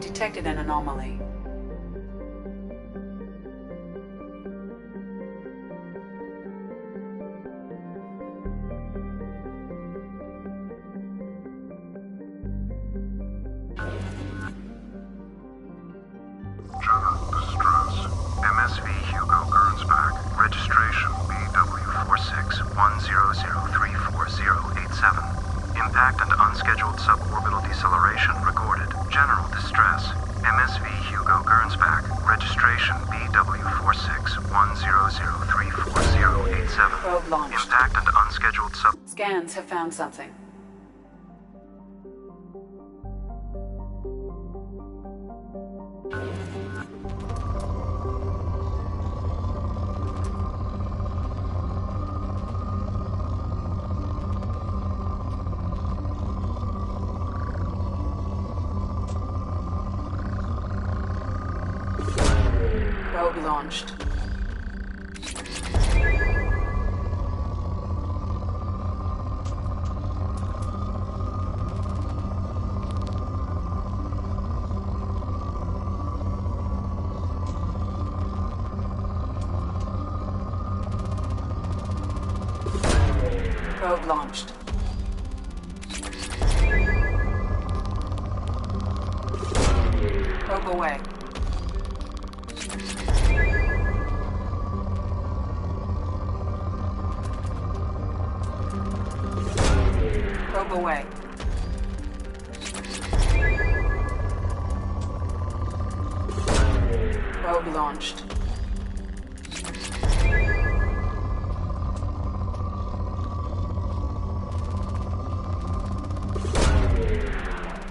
detected an anomaly. Impact and unscheduled suborbital deceleration recorded. General distress. MSV Hugo Gernsback. Registration BW46100344087. Probe launched. Impact and unscheduled Scans have found something. Probe launched. Probe launched. Probe away. Probe away. Probe launched.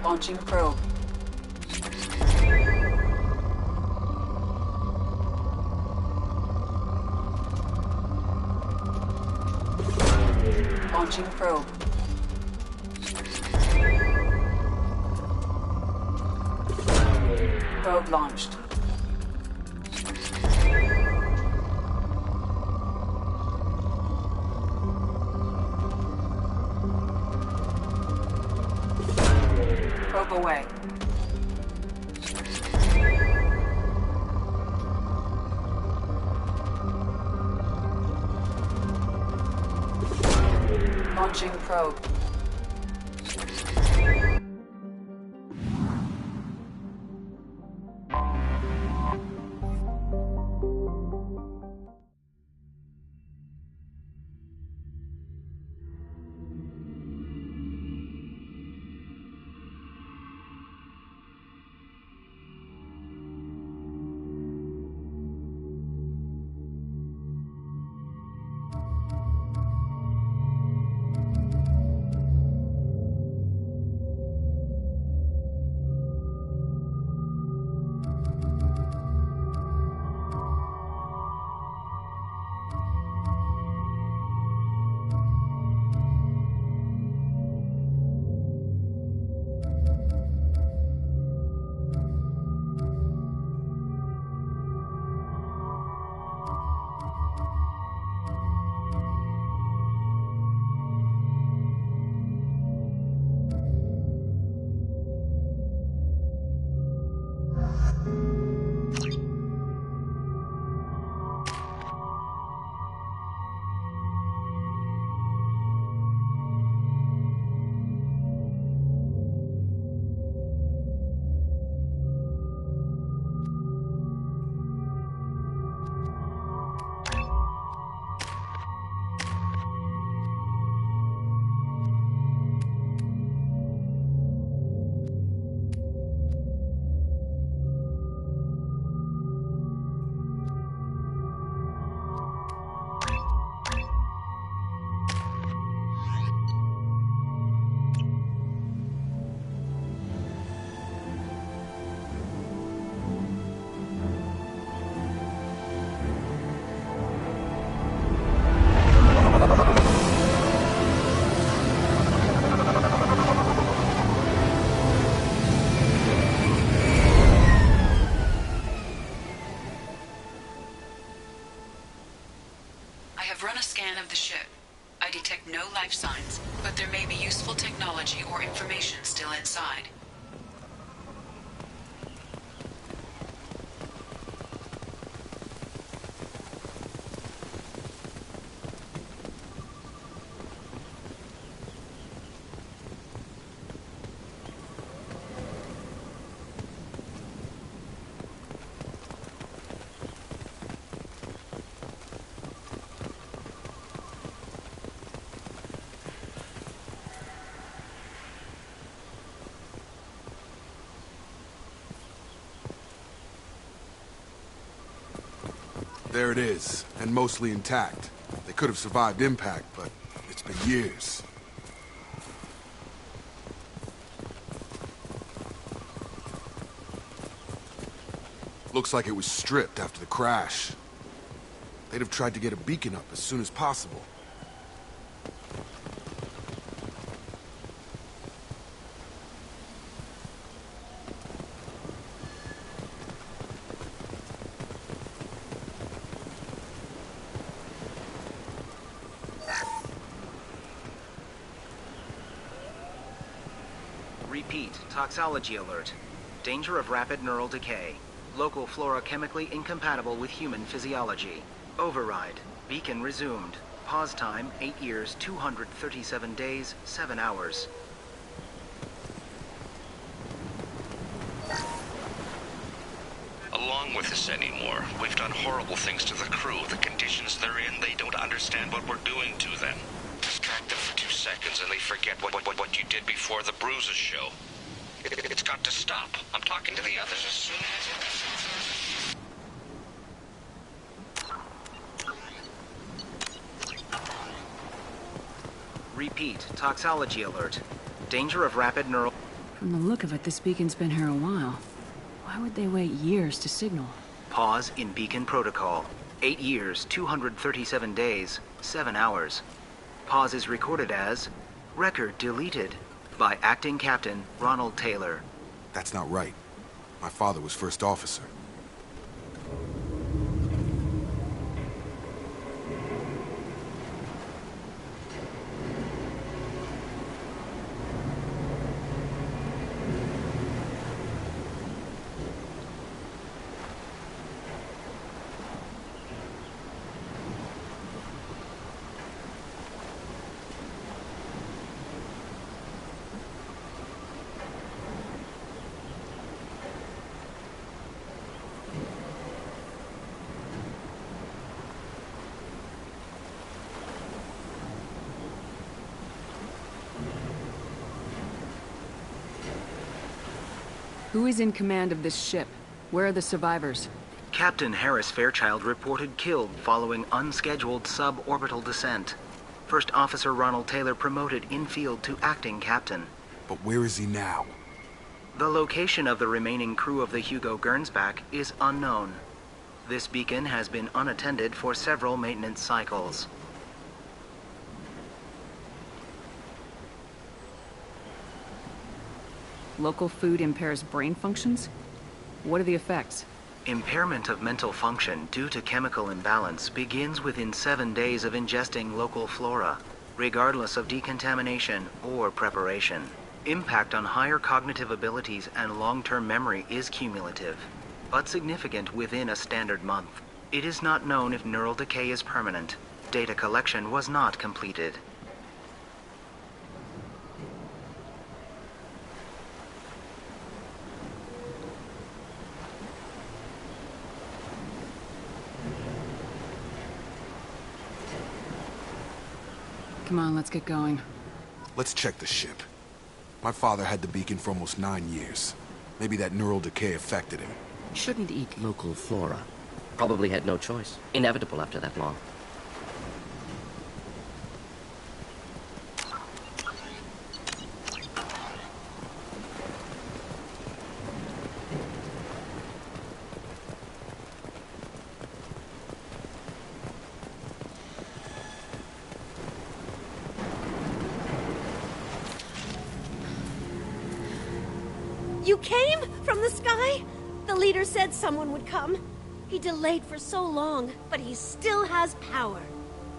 Launching probe. Launching probe. Probe launched. Probe away. Launching probe. Of the ship. I detect no life signs, but there may be useful technology or information still inside. There it is, and mostly intact. They could have survived impact, but it's been years. Looks like it was stripped after the crash. They'd have tried to get a beacon up as soon as possible. Repeat, toxology alert. Danger of rapid neural decay. Local flora chemically incompatible with human physiology. Override. Beacon resumed. Pause time, 8 years, 237 days, 7 hours. Along with us anymore. We've done horrible things to the crew. The conditions they're in, they don't understand what we're doing to them. Distract them for 2 seconds and they forget what you did before the bruises show. It's got to stop. I'm talking to the others as soon as... Repeat, toxology alert. Danger of rapid neural... From the look of it, this beacon's been here a while. Why would they wait years to signal? Pause in beacon protocol. 8 years, 237 days, 7 hours. Pause is recorded as... Record deleted. By Acting Captain Ronald Taylor. That's not right. My father was first officer. Who is in command of this ship? Where are the survivors? Captain Harris Fairchild reported killed following unscheduled suborbital descent. First Officer Ronald Taylor promoted in-field to acting captain. But where is he now? The location of the remaining crew of the Hugo Gernsback is unknown. This beacon has been unattended for several maintenance cycles. Local food impairs brain functions? What are the effects? Impairment of mental function due to chemical imbalance begins within 7 days of ingesting local flora, regardless of decontamination or preparation. Impact on higher cognitive abilities and long-term memory is cumulative, but significant within a standard month. It is not known if neural decay is permanent. Data collection was not completed. Come on, let's get going. Let's check the ship. My father had the beacon for almost 9 years. Maybe that neural decay affected him. Shouldn't eat local flora. Probably had no choice. Inevitable after that long. You came from the sky? The leader said someone would come. He delayed for so long, but he still has power.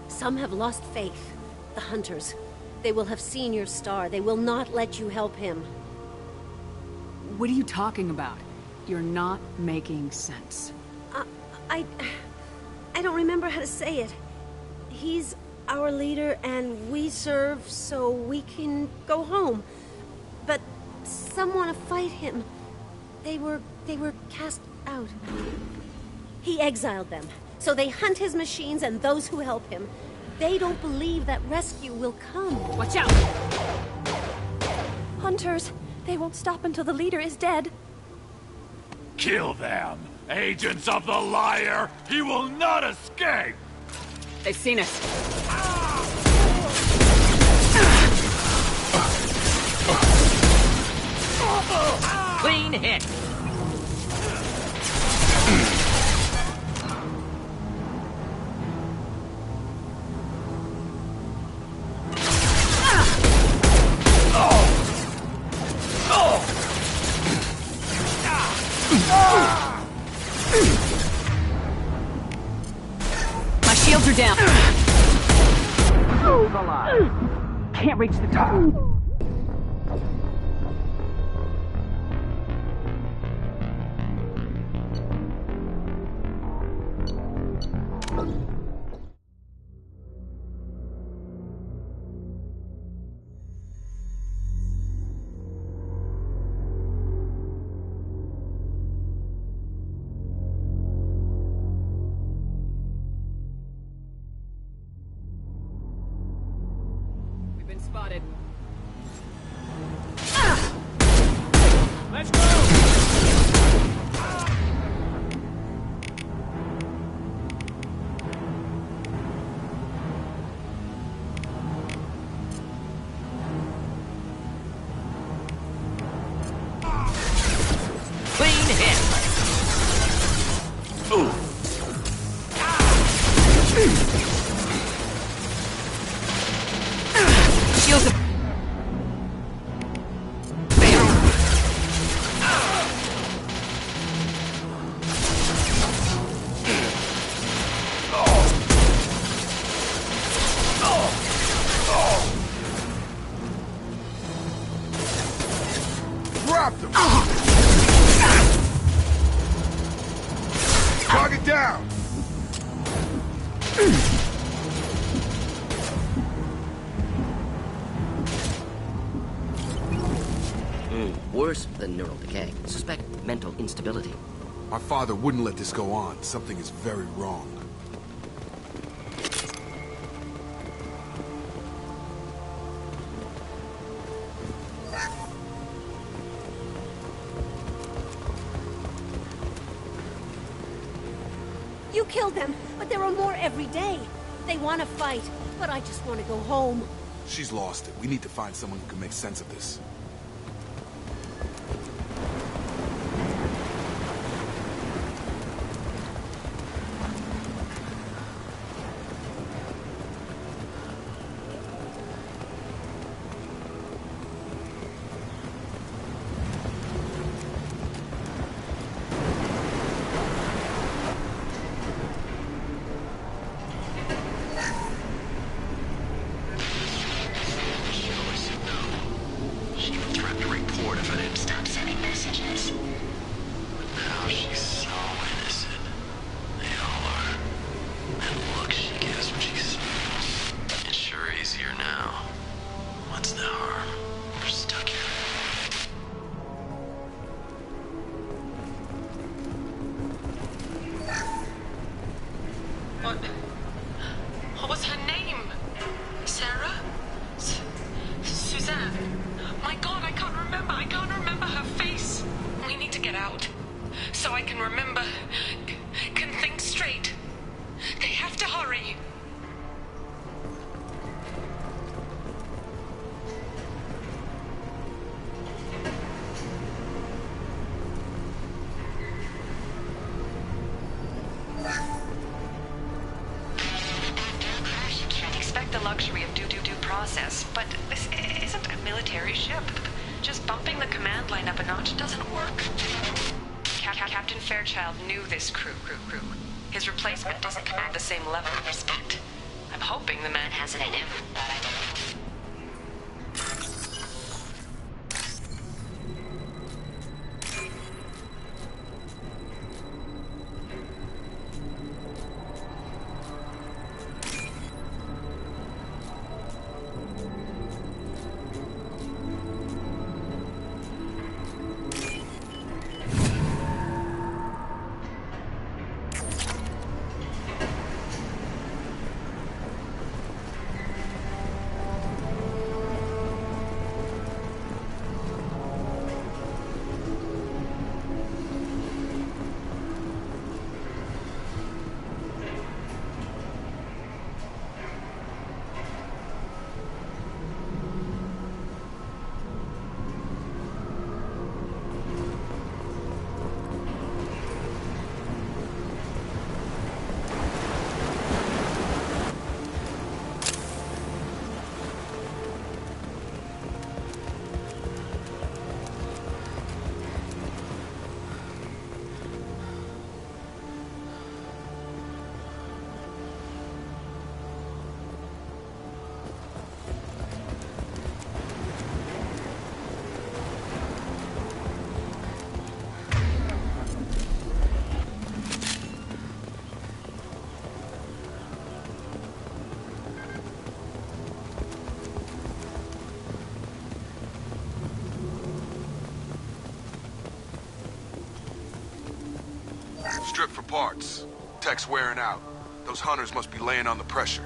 Some have lost faith. The hunters. They will have seen your star. They will not let you help him. What are you talking about? You're not making sense. I don't remember how to say it. He's our leader and we serve so we can go home. But some want to fight him. They were cast out. He exiled them, so they hunt his machines and those who help him. They don't believe that rescue will come. Watch out! Hunters, they won't stop until the leader is dead. Kill them, Agents of the liar! He will not escape! They've seen us. Clean hit. My shields are down. Can't reach the top. We've been spotted. Let's go! Clean hit. Shields are... Dropped him! Target down! Worse than neural decay. Suspect mental instability. My father wouldn't let this go on. Something is very wrong. You killed them, but there are more every day. They want to fight, but I just want to go home. She's lost it. We need to find someone who can make sense of this. She would threaten to report if I didn't stop sending messages. But now she's so innocent. They all are. And look she gives when she smiles. It's sure easier now. What's the harm? We're stuck here. What was her name? Sarah? Suzanne? My God, I can't remember. I can't remember her face. We need to get out. So I can remember. Can think straight. They have to hurry. You can't expect the luxury of due process, but this isn't a military ship. Just bumping the command line up a notch doesn't work. Captain Fairchild knew this crew. His replacement doesn't command the same level of respect. I'm hoping the man has it in him. parts. Tech's wearing out. Those hunters must be laying on the pressure.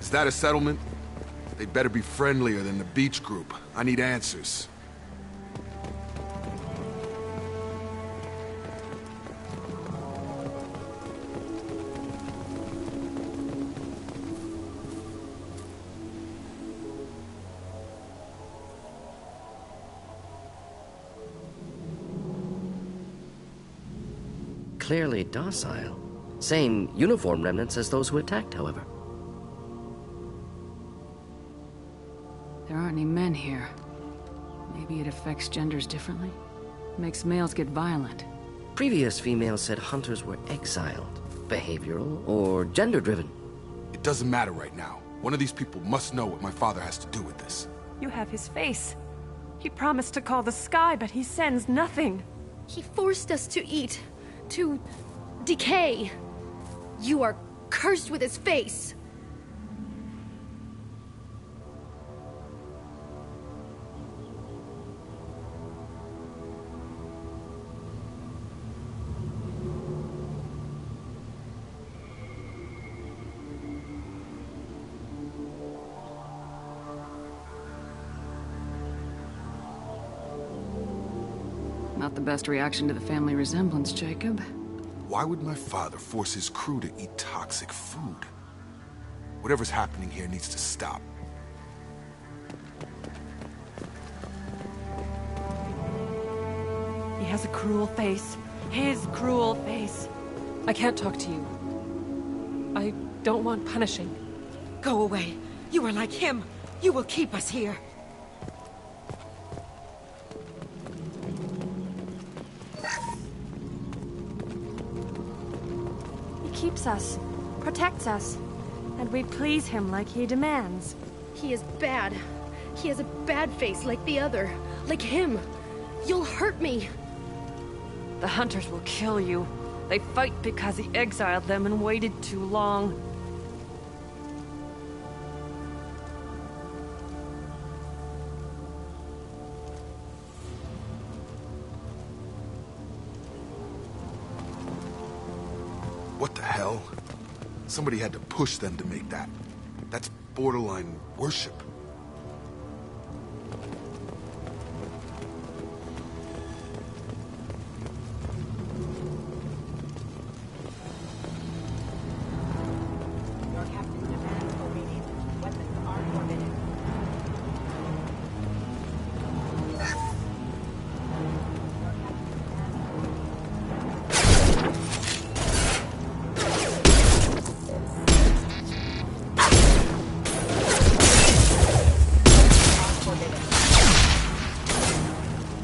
Is that a settlement? They'd better be friendlier than the beach group. I need answers. Clearly docile. Same uniform remnants as those who attacked, however. There aren't any men here. Maybe it affects genders differently? Makes males get violent. Previous females said hunters were exiled, behavioral, or gender-driven. It doesn't matter right now. One of these people must know what my father has to do with this. You have his face. He promised to call the sky, but he sends nothing. He forced us to eat, to decay. You are cursed with his face. Not the best reaction to the family resemblance, Jacob. Why would my father force his crew to eat toxic food? Whatever's happening here needs to stop. He has a cruel face. His cruel face. I can't talk to you. I don't want punishing. Go away. You are like him. You will keep us here. He keeps us, protects us, and we please him like he demands. He is bad. He has a bad face like the other. Like him. You'll hurt me. The hunters will kill you. They fight because he exiled them and waited too long. What the hell? Somebody had to push them to make that. That's borderline worship.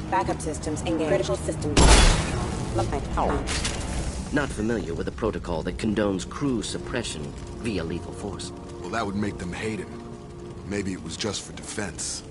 Backup systems engaged. Critical systems. Not familiar with a protocol that condones crew suppression via lethal force. Well, that would make them hate him. Maybe it was just for defense.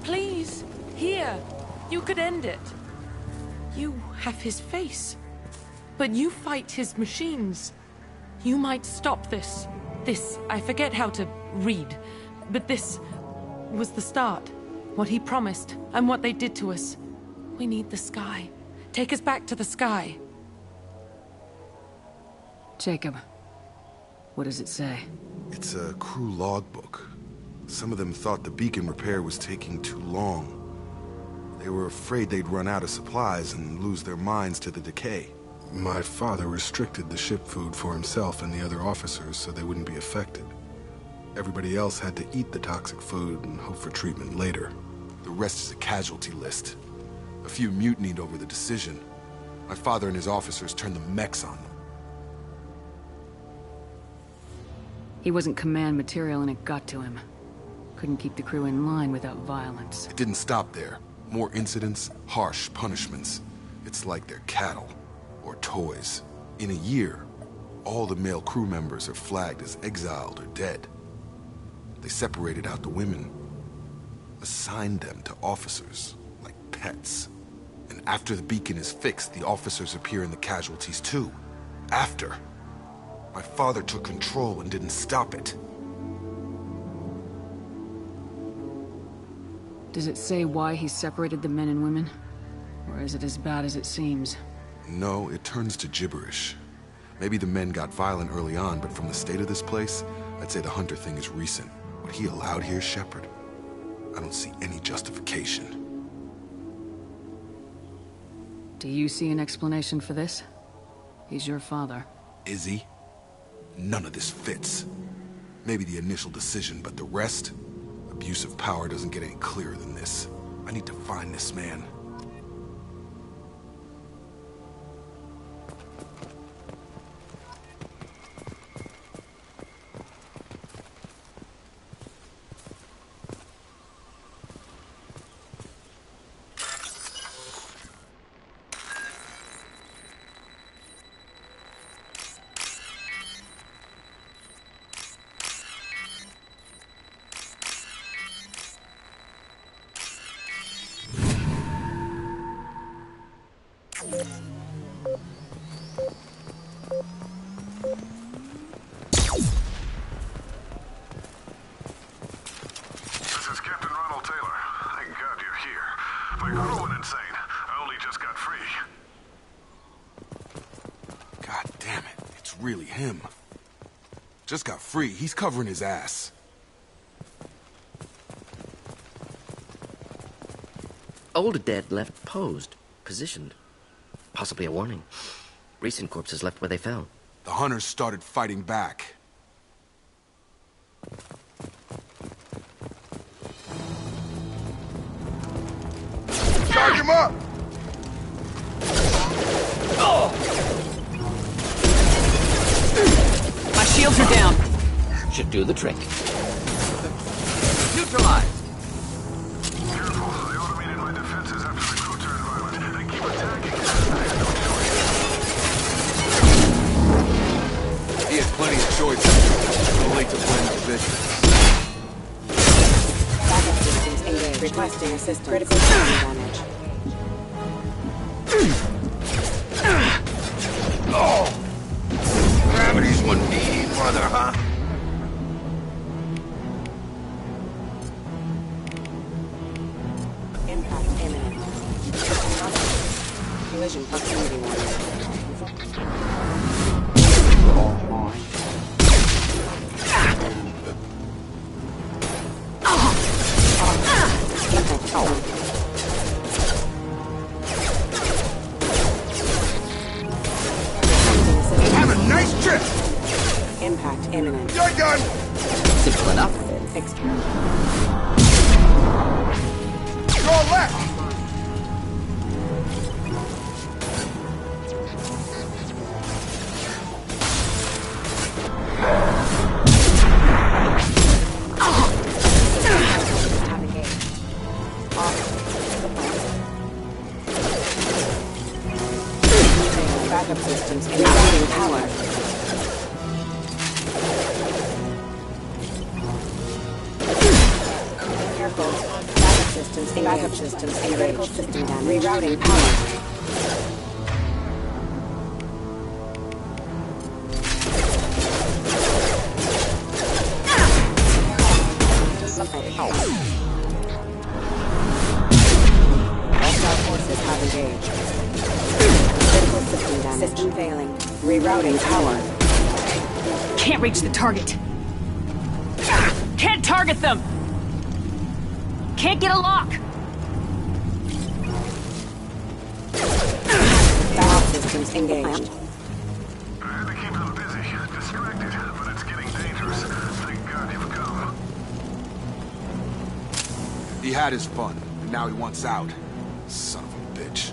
Please, here. You could end it. You have his face. But you fight his machines. You might stop this. This, I forget how to read. But this was the start. What he promised, and what they did to us. We need the sky. Take us back to the sky. Jacob, what does it say? It's a crew logbook. Some of them thought the beacon repair was taking too long. They were afraid they'd run out of supplies and lose their minds to the decay. My father restricted the ship food for himself and the other officers so they wouldn't be affected. Everybody else had to eat the toxic food and hope for treatment later. The rest is a casualty list. A few mutinied over the decision. My father and his officers turned the mechs on them. He wasn't command material and it got to him. Couldn't keep the crew in line without violence. It didn't stop there. More incidents, harsh punishments. It's like they're cattle, or toys. In a year, all the male crew members are flagged as exiled or dead. They separated out the women, assigned them to officers, like pets. And after the beacon is fixed, the officers appear in the casualties too. After. My father took control and didn't stop it. Does it say why he separated the men and women? Or is it as bad as it seems? No, it turns to gibberish. Maybe the men got violent early on, but from the state of this place, I'd say the Hunter thing is recent. What he allowed here, Shepard, I don't see any justification. Do you see an explanation for this? He's your father. Is he? None of this fits. Maybe the initial decision, but the rest? Abuse of power doesn't get any clearer than this. I need to find this man. Really him. Just got free. He's covering his ass. Older dead left posed, positioned. Possibly a warning. Recent corpses left where they fell. The hunters started fighting back. Charge him up! Shields are down. Should do the trick. Neutralized. Careful. I automated my defenses after the crew turned violent. They keep attacking. He had plenty of choices. Too late to blame the position. Backup systems engaged. Requesting assistance. Critical system damage. Oh! Gravity's one mean mother, huh? Impact imminent. Collision proximity warning. Have a nice trip! Impact imminent. You're done! Simple enough. External. Your left! Backup systems including power. Careful. Backup systems and critical system damage. Rerouting power. Hostile forces have engaged. Critical system damage. System failing. Rerouting power. Can't reach the target. Can't target them! Can't get a lock! systems engaged. I had to keep them busy, distracted, but it's getting dangerous. Thank God you've come. He had his fun, and now he wants out. Son of a bitch.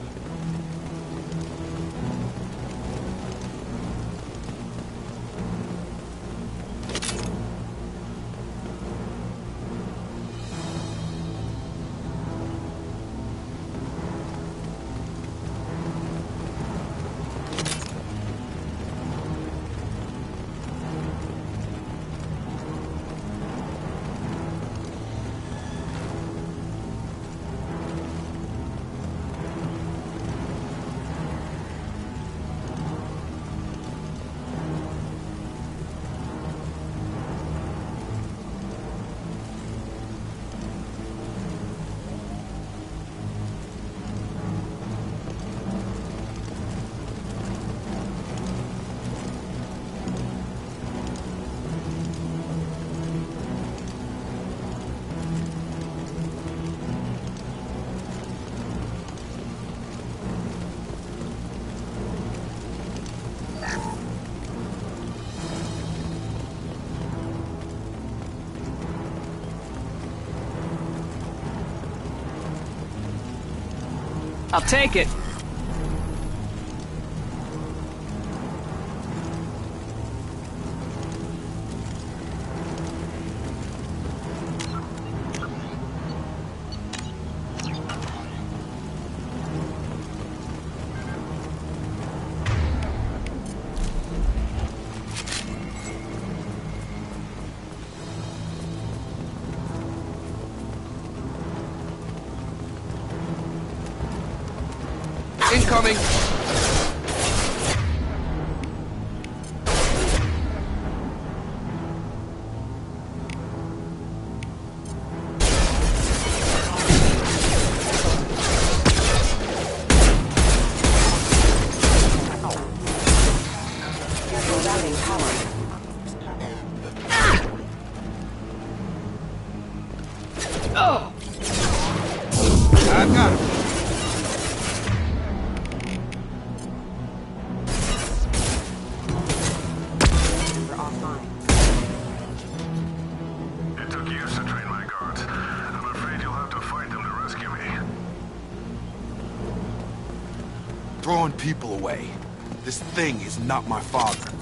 I'll take it. Incoming! Routing power. Oh! I've got him. It took years to train my guards. I'm afraid you'll have to fight them to rescue me. Throwing people away. This thing is not my father.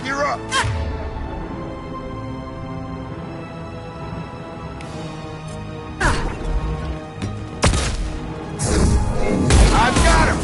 You're up! I've got him!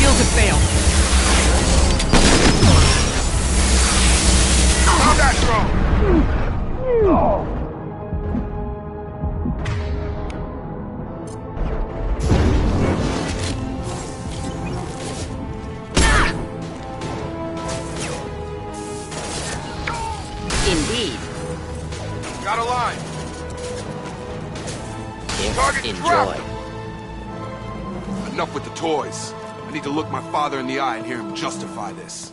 Shields have failed. Combat drone! Indeed. Got a line. Target Enjoy. trapped. Enough with the toys. I need to look my father in the eye and hear him justify this.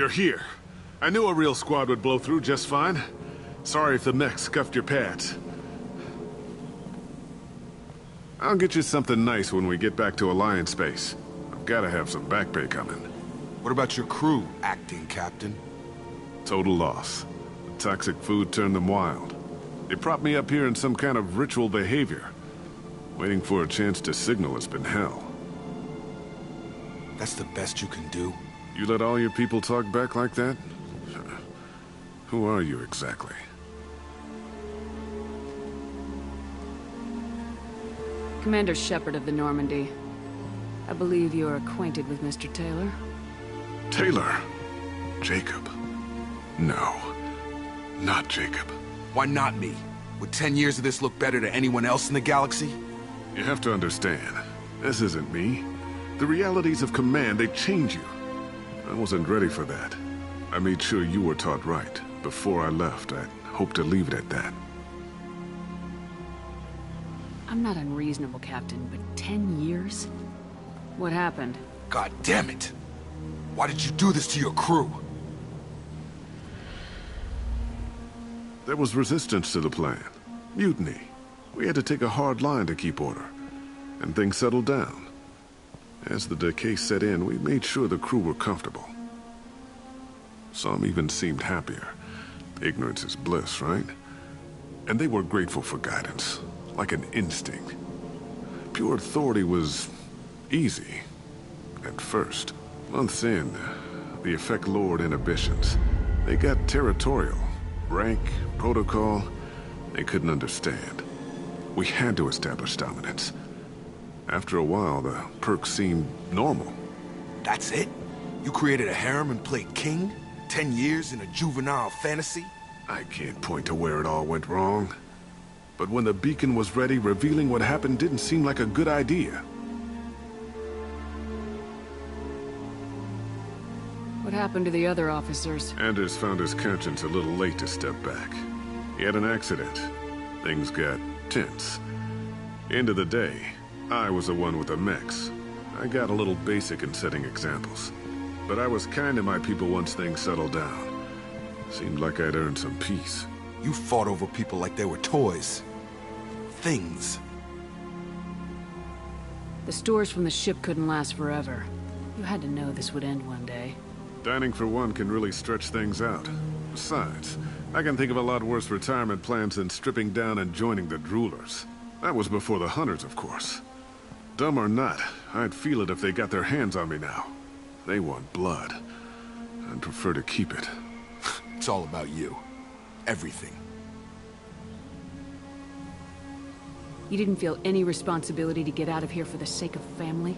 You're here. I knew a real squad would blow through just fine. Sorry if the mech scuffed your pads. I'll get you something nice when we get back to Alliance Base. I've gotta have some back pay coming. What about your crew, acting captain? Total loss. The toxic food turned them wild. They propped me up here in some kind of ritual behavior. Waiting for a chance to signal has been hell. That's the best you can do? You let all your people talk back like that? Who are you exactly? Commander Shepard of the Normandy. I believe you are acquainted with Mr. Taylor. Taylor? Jacob? No. Not Jacob. Why not me? Would 10 years of this look better to anyone else in the galaxy? You have to understand, this isn't me. The realities of command, they change you. I wasn't ready for that. I made sure you were taught right. Before I left, I hoped to leave it at that. I'm not unreasonable, Captain, but 10 years? What happened? God damn it! Why did you do this to your crew? There was resistance to the plan. Mutiny. We had to take a hard line to keep order. And things settled down. As the decay set in, we made sure the crew were comfortable. Some even seemed happier. Ignorance is bliss, right? And they were grateful for guidance, like an instinct. Pure authority was easy, at first. Months in, the effect lowered inhibitions. They got territorial. Rank, protocol, they couldn't understand. We had to establish dominance. After a while, the perks seemed normal. That's it? You created a harem and played king? 10 years in a juvenile fantasy? I can't point to where it all went wrong. But when the beacon was ready, revealing what happened didn't seem like a good idea. What happened to the other officers? Anders found his conscience a little late to step back. He had an accident. Things got tense. End of the day, I was the one with the mechs. I got a little basic in setting examples. But I was kind to my people once things settled down. Seemed like I'd earned some peace. You fought over people like they were toys. Things. The stores from the ship couldn't last forever. You had to know this would end one day. Dining for one can really stretch things out. Besides, I can think of a lot worse retirement plans than stripping down and joining the droolers. That was before the hunters, of course. Dumb or not, I'd feel it if they got their hands on me now. They want blood. I'd prefer to keep it. It's all about you. Everything. You didn't feel any responsibility to get out of here for the sake of family?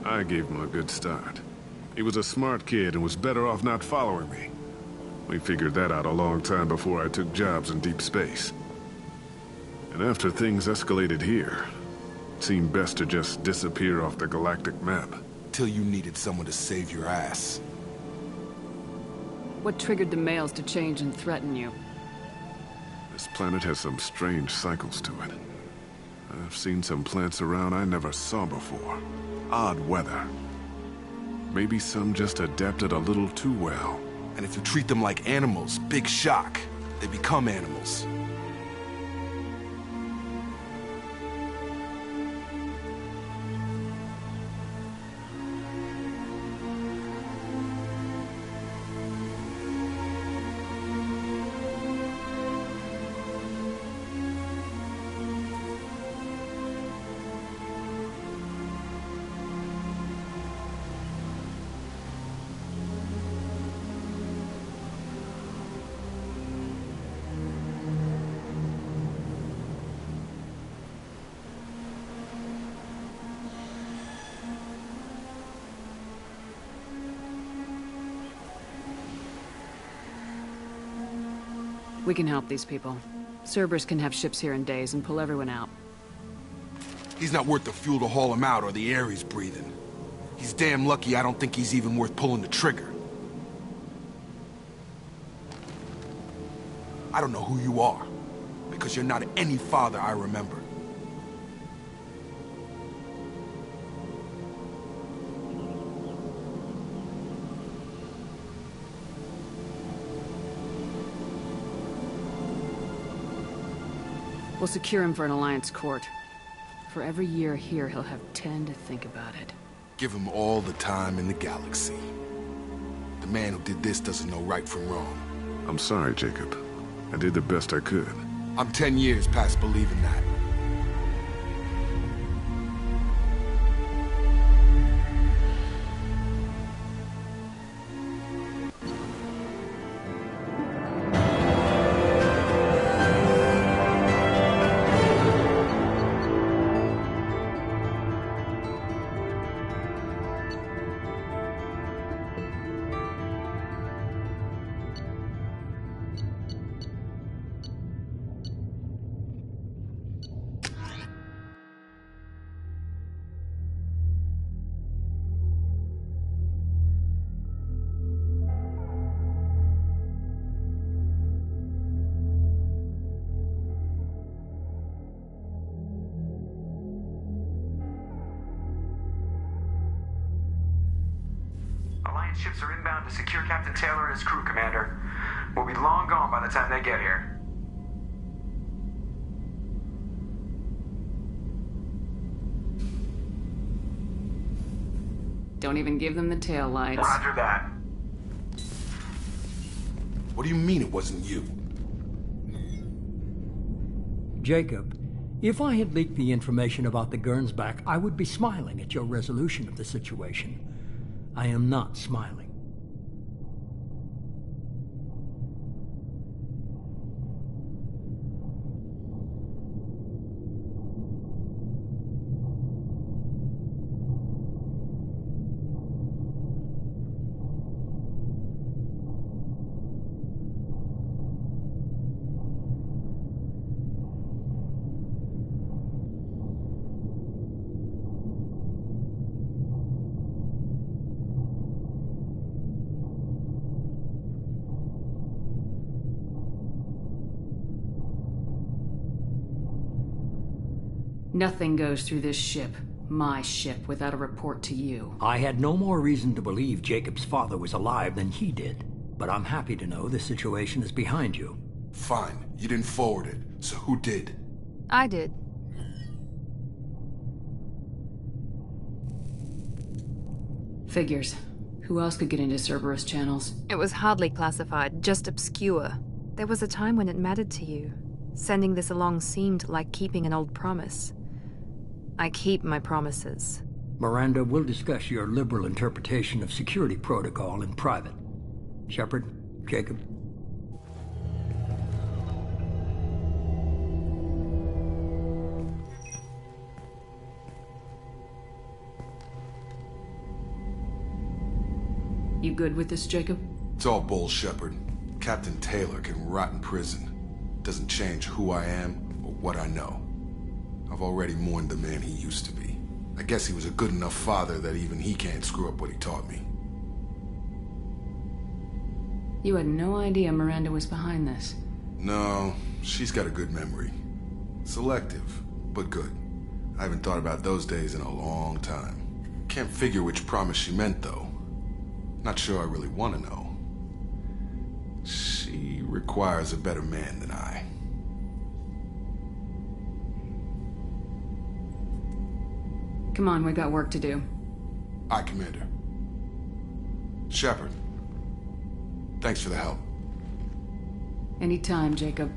I gave him a good start. He was a smart kid and was better off not following me. We figured that out a long time before I took jobs in deep space. And after things escalated here, it seemed best to just disappear off the galactic map. Till you needed someone to save your ass. What triggered the males to change and threaten you? This planet has some strange cycles to it. I've seen some plants around I never saw before. Odd weather. Maybe some just adapted a little too well. And if you treat them like animals, big shock. They become animals. We can help these people. Cerberus can have ships here in days and pull everyone out. He's not worth the fuel to haul him out or the air he's breathing. He's damn lucky I don't think he's even worth pulling the trigger. I don't know who you are, because you're not any father I remember. We'll secure him for an Alliance court. For every year here, he'll have 10 to think about it. Give him all the time in the galaxy. The man who did this doesn't know right from wrong. I'm sorry, Jacob. I did the best I could. I'm 10 years past believing that. Alliance ships are inbound to secure Captain Taylor and his crew, Commander. We'll be long gone by the time they get here. Don't even give them the tail lights. Roger that. What do you mean it wasn't you? Jacob, if I had leaked the information about the Gernsback, I would be smiling at your resolution of the situation. I am not smiling. Nothing goes through this ship, my ship, without a report to you. I had no more reason to believe Jacob's father was alive than he did, but I'm happy to know the situation is behind you. Fine, you didn't forward it, so who did? I did. Figures. Who else could get into Cerberus channels? It was hardly classified, just obscure. There was a time when it mattered to you. Sending this along seemed like keeping an old promise. I keep my promises. Miranda, we'll discuss your liberal interpretation of security protocol in private. Shepard, Jacob. You good with this, Jacob? It's all bull, Shepard. Captain Taylor can rot in prison. Doesn't change who I am or what I know. I've already mourned the man he used to be. I guess he was a good enough father that even he can't screw up what he taught me. You had no idea Miranda was behind this. No, she's got a good memory. Selective, but good. I haven't thought about those days in a long time. Can't figure which promise she meant, though. Not sure I really want to know. She requires a better man than I. Come on, we got work to do. Aye, Commander. Shepard. Thanks for the help. Anytime, Jacob.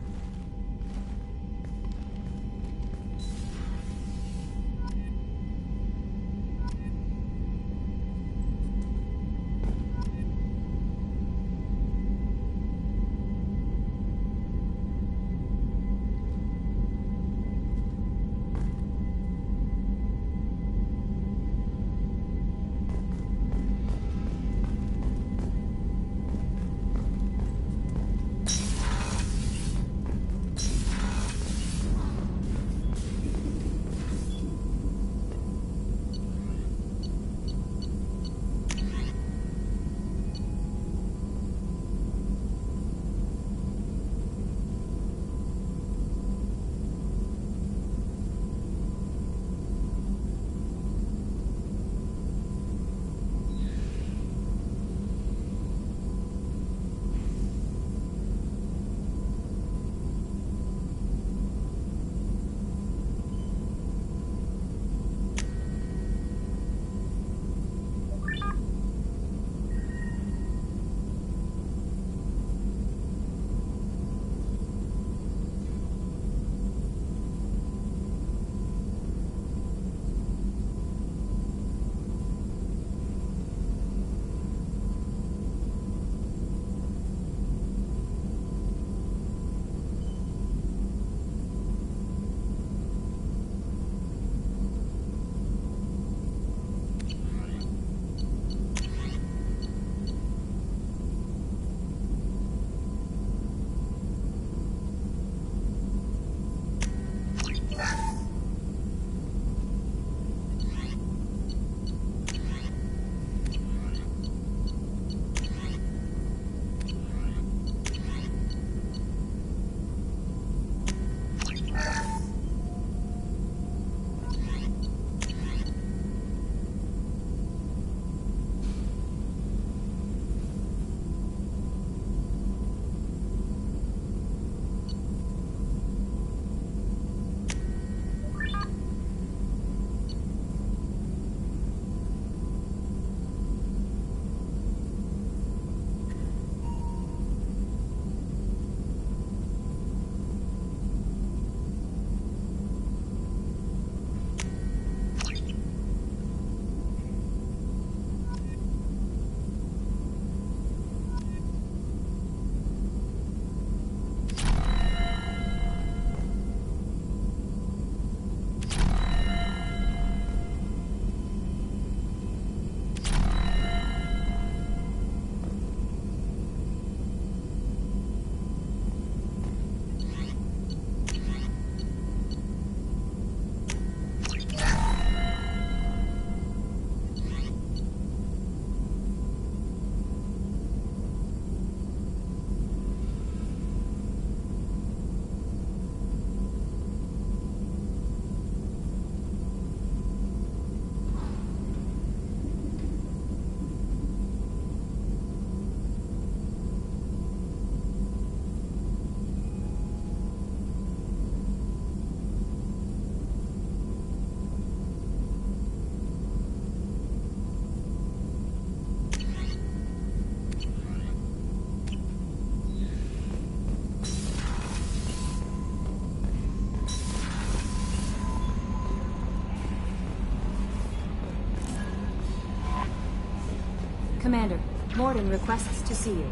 Commander, Morden requests to see you.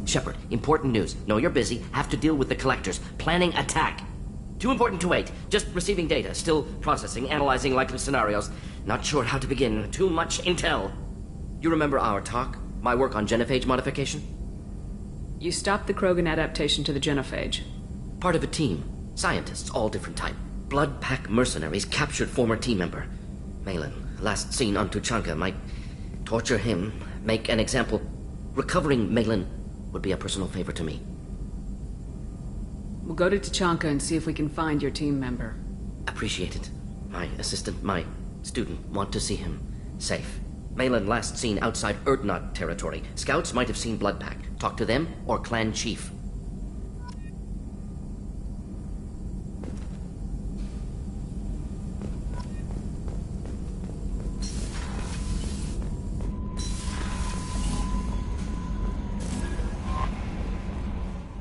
Shepard, important news. Know you're busy. Have to deal with the collectors. Planning attack. Too important to wait. Just receiving data. Still processing, analyzing likely scenarios. Not sure how to begin. Too much intel. You remember our talk? My work on genophage modification? You stopped the Krogan adaptation to the genophage. Part of a team. Scientists, all different type. Blood Pack mercenaries captured former team member. Malin, last seen on Tuchanka, might torture him, make an example. Recovering Malin would be a personal favor to me. We'll go to Tuchanka and see if we can find your team member. Appreciate it. My assistant, my student, want to see him safe. Malin last seen outside Erdnot territory. Scouts might have seen Bloodpack. Talk to them or clan chief.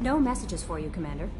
No messages for you, Commander.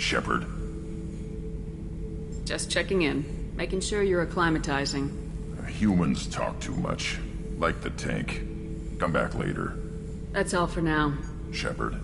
Shepard. Just checking in. Making sure you're acclimatizing. Humans talk too much. Like the tank. Come back later. That's all for now. Shepard.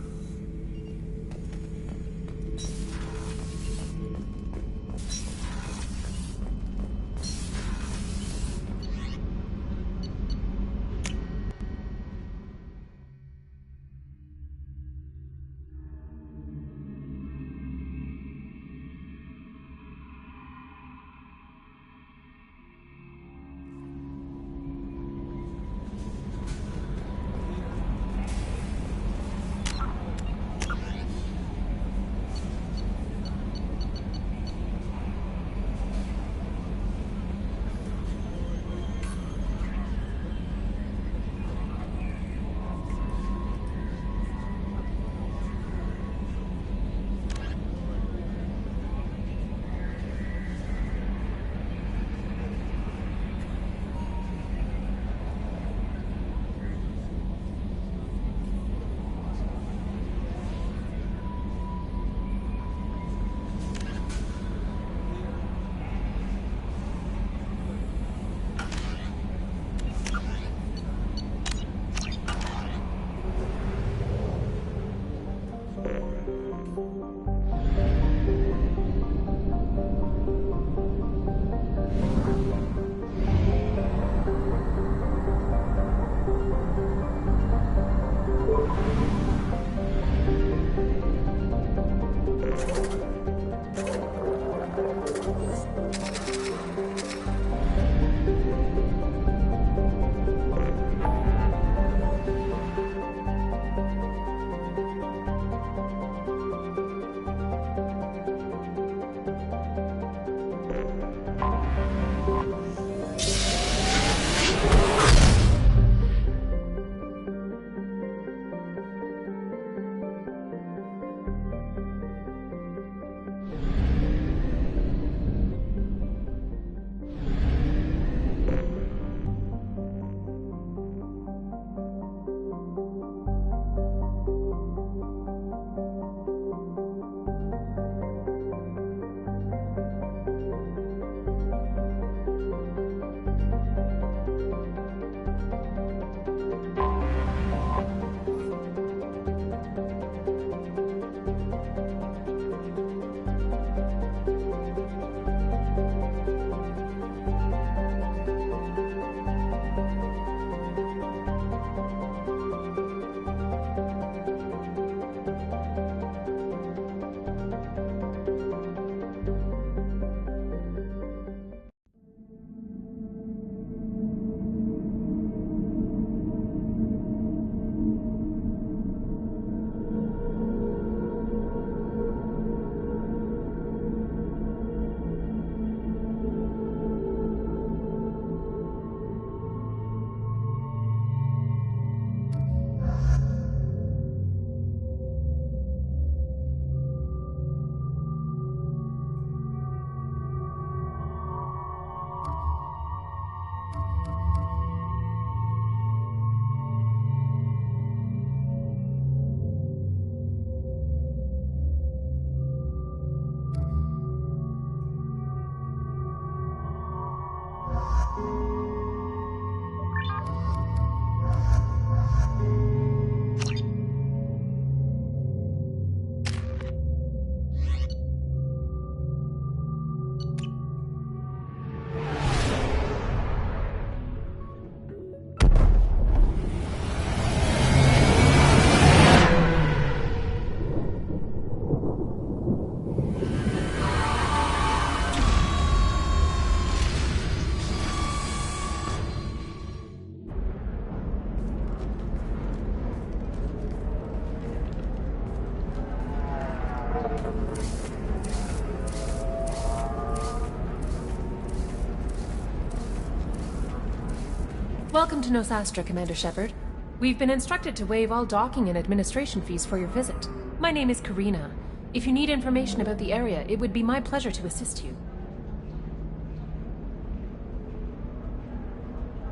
Welcome to Nosastra, Commander Shepard. We've been instructed to waive all docking and administration fees for your visit. My name is Karina. If you need information about the area, it would be my pleasure to assist you.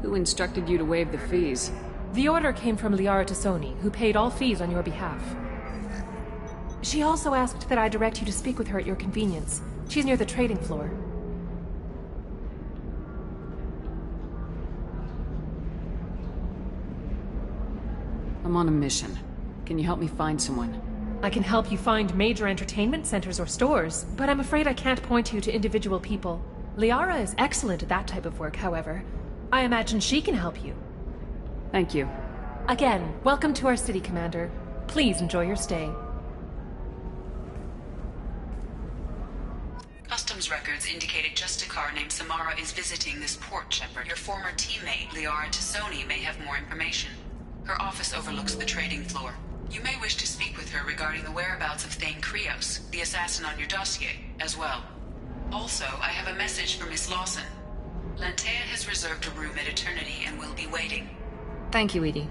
Who instructed you to waive the fees? The order came from Liara Tassoni, who paid all fees on your behalf. She also asked that I direct you to speak with her at your convenience. She's near the trading floor. I'm on a mission. Can you help me find someone? I can help you find major entertainment centers or stores, but I'm afraid I can't point you to individual people. Liara is excellent at that type of work, however. I imagine she can help you. Thank you. Again, welcome to our city, Commander. Please enjoy your stay. Customs records indicated just a car named Samara is visiting this port, Shepard. Your former teammate, Liara Tassoni, may have more information. Her office overlooks the trading floor. You may wish to speak with her regarding the whereabouts of Thane Krios, the assassin on your dossier, as well. Also, I have a message for Miss Lawson. Lantea has reserved a room at Eternity and will be waiting. Thank you, Edie.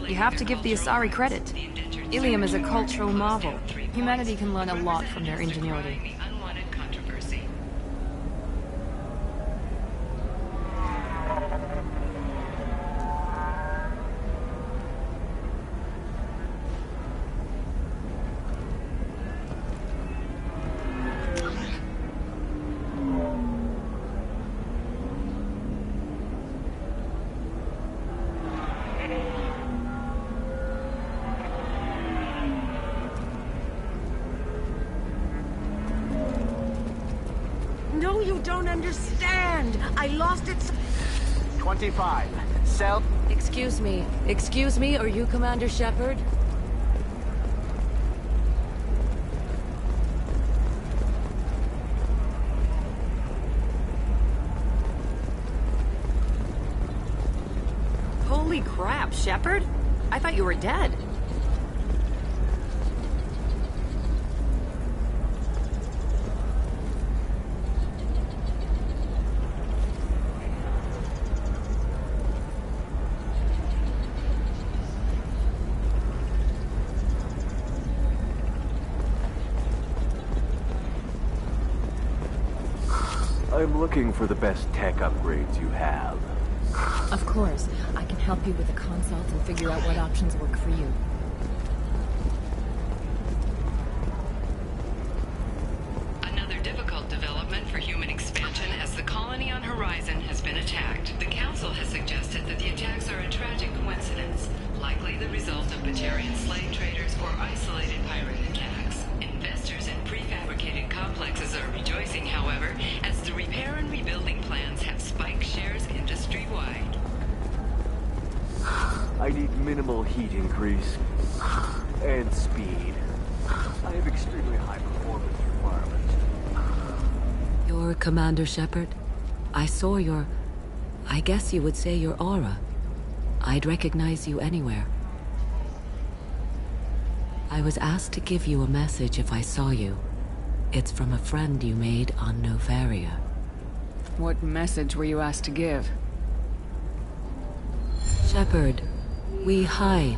You have to give the Asari credit. Ilium is a cultural marvel. Humanity can learn a lot from their ingenuity. No, you don't understand. I lost it. 25. Sell. Excuse me, are you Commander Shepard? Holy crap, Shepard? I thought you were dead. I'm looking for the best tech upgrades you have. Of course. I can help you with a consult and figure out what options work for you. Another difficult development for human expansion as the colony on Horizon has been attacked. The Council has suggested that the attacks are a tragic coincidence, likely the result of Batarian slave traders or isolated pirate attacks. Investors in prefabricated complexes are rejoicing, however, as the repair and rebuilding plans have spiked shares industry-wide. I need minimal heat increase and speed. I have extremely high performance requirements. You're Commander Shepard? I saw your... I guess you would say your aura. I'd recognize you anywhere. I was asked to give you a message if I saw you. It's from a friend you made on Novaria. What message were you asked to give? Shepard, we hide.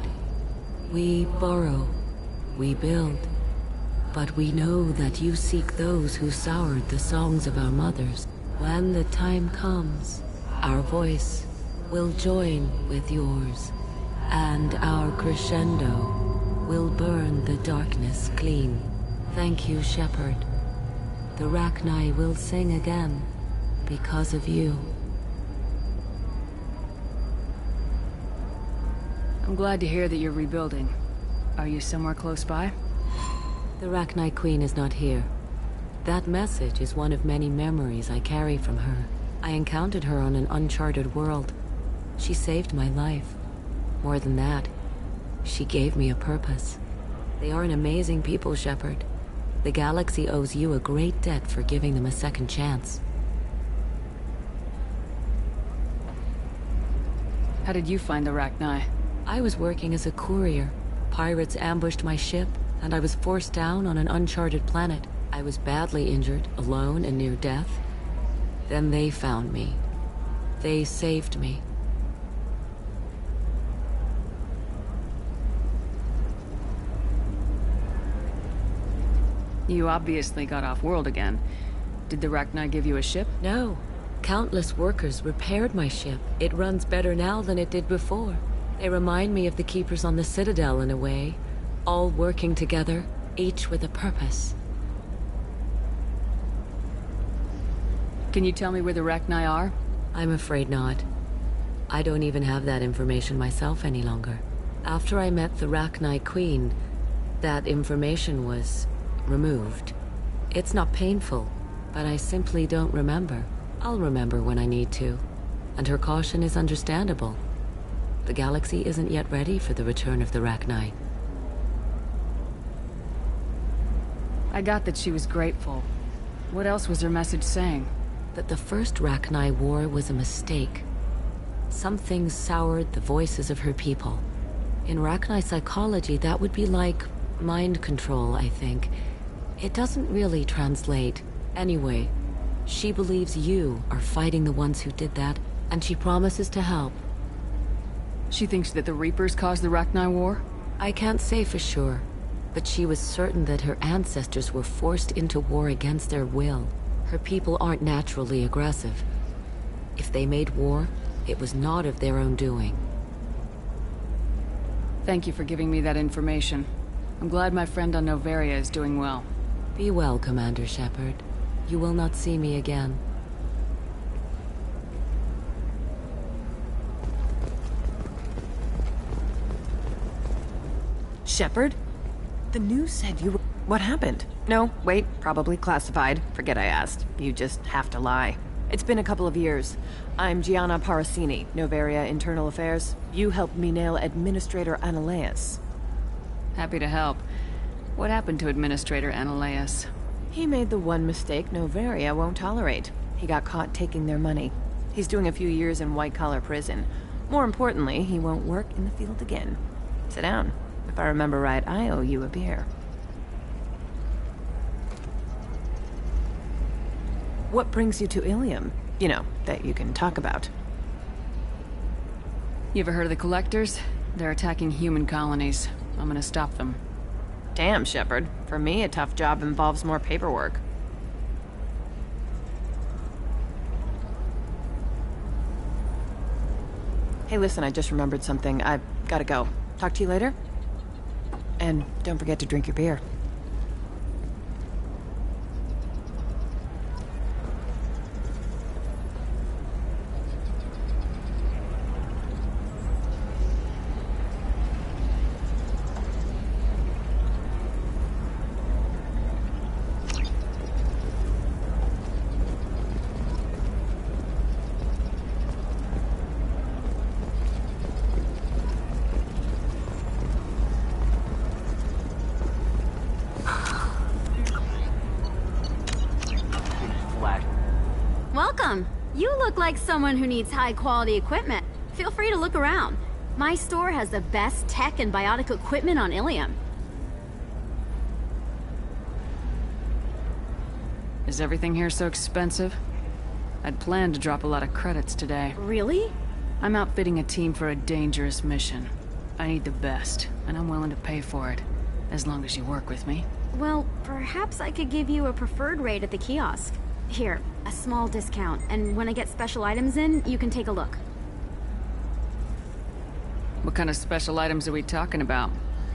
We borrow. We build. But we know that you seek those who soured the songs of our mothers. When the time comes, our voice will join with yours, and our crescendo will burn the darkness clean. Thank you, Shepard. The Rachni will sing again because of you. I'm glad to hear that you're rebuilding. Are you somewhere close by? The Rachni Queen is not here. That message is one of many memories I carry from her. I encountered her on an uncharted world. She saved my life. More than that, she gave me a purpose. They are an amazing people, Shepard. The galaxy owes you a great debt for giving them a second chance. How did you find the Rachni? I was working as a courier. Pirates ambushed my ship, and I was forced down on an uncharted planet. I was badly injured, alone and near death. Then they found me. They saved me. You obviously got off-world again. Did the Rachni give you a ship? No. Countless workers repaired my ship. It runs better now than it did before. They remind me of the Keepers on the Citadel in a way. All working together, each with a purpose. Can you tell me where the Rachni are? I'm afraid not. I don't even have that information myself any longer. After I met the Rachni Queen, that information was removed. It's not painful, but I simply don't remember. I'll remember when I need to, and her caution is understandable. The galaxy isn't yet ready for the return of the Rachni. I got that she was grateful. What else was her message saying? That the first Rachni War was a mistake. Some things soured the voices of her people. In Rachni psychology, that would be like mind control, I think. It doesn't really translate. Anyway, she believes you are fighting the ones who did that, and she promises to help. She thinks that the Reapers caused the Rachni War? I can't say for sure, but she was certain that her ancestors were forced into war against their will. Her people aren't naturally aggressive. If they made war, it was not of their own doing. Thank you for giving me that information. I'm glad my friend on Noveria is doing well. Be well, Commander Shepard. You will not see me again. Shepard? The news said you were... What happened? No, wait, probably classified. Forget I asked. You just have to lie. It's been a couple of years. I'm Gianna Parasini, Noveria Internal Affairs. You helped me nail Administrator Analeas. Happy to help. What happened to Administrator Analeas? He made the one mistake Noveria won't tolerate. He got caught taking their money. He's doing a few years in white-collar prison. More importantly, he won't work in the field again. Sit down. If I remember right, I owe you a beer. What brings you to Ilium? You know, that you can talk about. You ever heard of the Collectors? They're attacking human colonies. I'm gonna stop them. Damn, Shepard. For me, a tough job involves more paperwork. Hey, listen, I just remembered something. I've gotta go. Talk to you later? And don't forget to drink your beer. Welcome. You look like someone who needs high-quality equipment. Feel free to look around. My store has the best tech and biotic equipment on Ilium. Is everything here so expensive? I'd planned to drop a lot of credits today. Really? I'm outfitting a team for a dangerous mission. I need the best, and I'm willing to pay for it, as long as you work with me. Well, perhaps I could give you a preferred rate at the kiosk. Here, a small discount, and when I get special items in, you can take a look. What kind of special items are we talking about?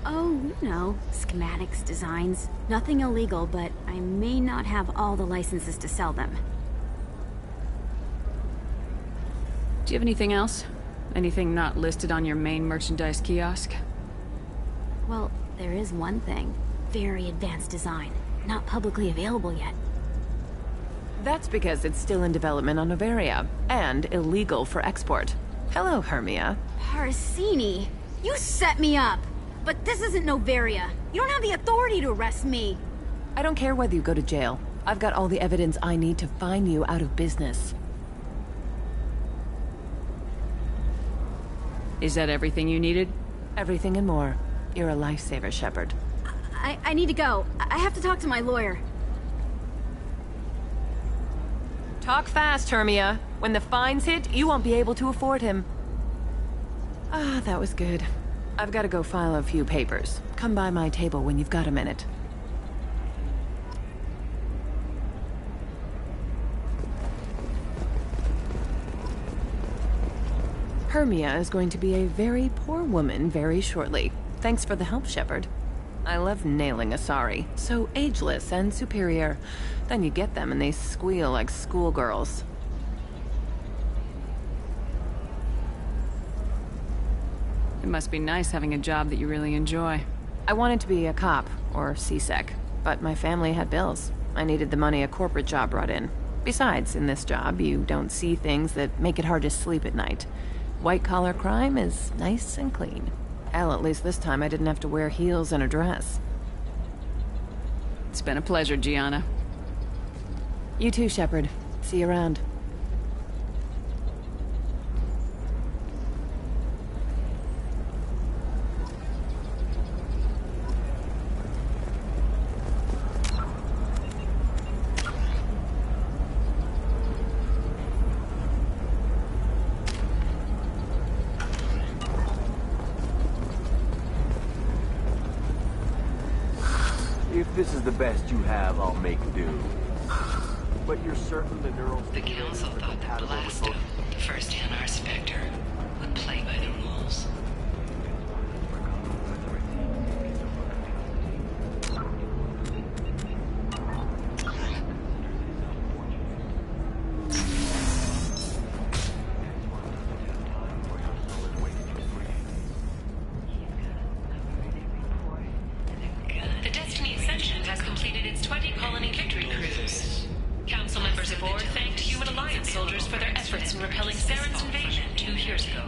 Oh, you know, schematics, designs. Nothing illegal, but I may not have all the licenses to sell them. Do you have anything else? Anything not listed on your main merchandise kiosk? Well, there is one thing. Very advanced design. Not publicly available yet. That's because it's still in development on Noveria, and illegal for export. Hello, Hermia. Parasini, you set me up! But this isn't Noveria. You don't have the authority to arrest me. I don't care whether you go to jail. I've got all the evidence I need to find you out of business. Is that everything you needed? Everything and more. You're a lifesaver, Shepard. I need to go. I have to talk to my lawyer. Talk fast, Hermia. When the fines hit, you won't be able to afford him. Ah, that was good. I've got to go file a few papers. Come by my table when you've got a minute. Hermia is going to be a very poor woman very shortly. Thanks for the help, Shepard. I love nailing Asari. So ageless and superior. Then you get them and they squeal like schoolgirls. It must be nice having a job that you really enjoy. I wanted to be a cop, or CSEC, but my family had bills. I needed the money a corporate job brought in. Besides, in this job, you don't see things that make it hard to sleep at night. White-collar crime is nice and clean. Hell, at least this time I didn't have to wear heels and a dress. It's been a pleasure, Gianna. You too, Shepard. See you around. If this is the best you have, I'll make do. But you're certain the neural... The Council thought that Blasto, the first NR Spectre, would play by the rules. The Destiny Ascension has completed its 20-colony victory cruise. Council members aboard thanked Human Alliance soldiers for their efforts in repelling Saren's invasion 2 years ago.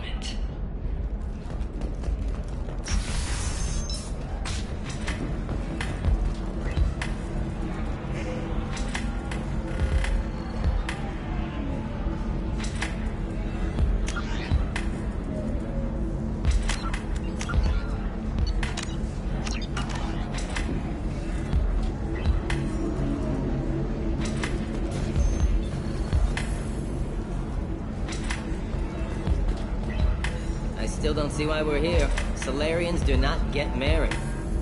Still don't see why we're here. Solarians do not get married.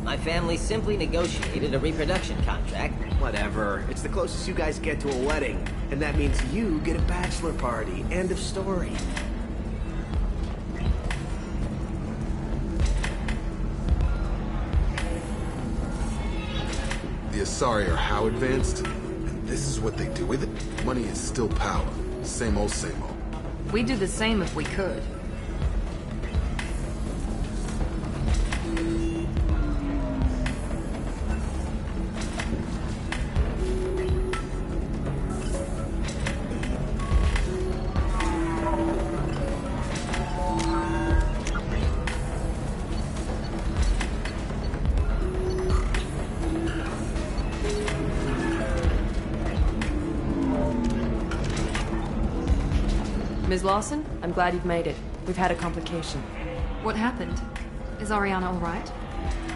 My family simply negotiated a reproduction contract. Whatever. It's the closest you guys get to a wedding. And that means you get a bachelor party. End of story. The Asari are how advanced? And this is what they do with it? Money is still power. Same old, same old. We'd do the same if we could. Ms. Lawson, I'm glad you've made it. We've had a complication. What happened? Is Ariana all right?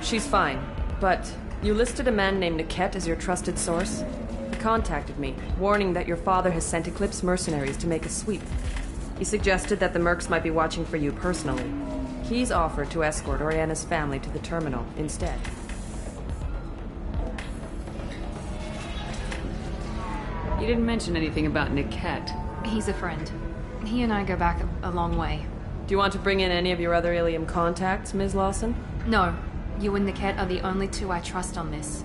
She's fine, but you listed a man named Niket as your trusted source. He contacted me, warning that your father has sent Eclipse mercenaries to make a sweep. He suggested that the Mercs might be watching for you personally. He's offered to escort Oriana's family to the terminal instead. You didn't mention anything about Niket. He's a friend. He and I go back a long way. Do you want to bring in any of your other Ilium contacts, Ms. Lawson? No. You and Niket are the only two I trust on this.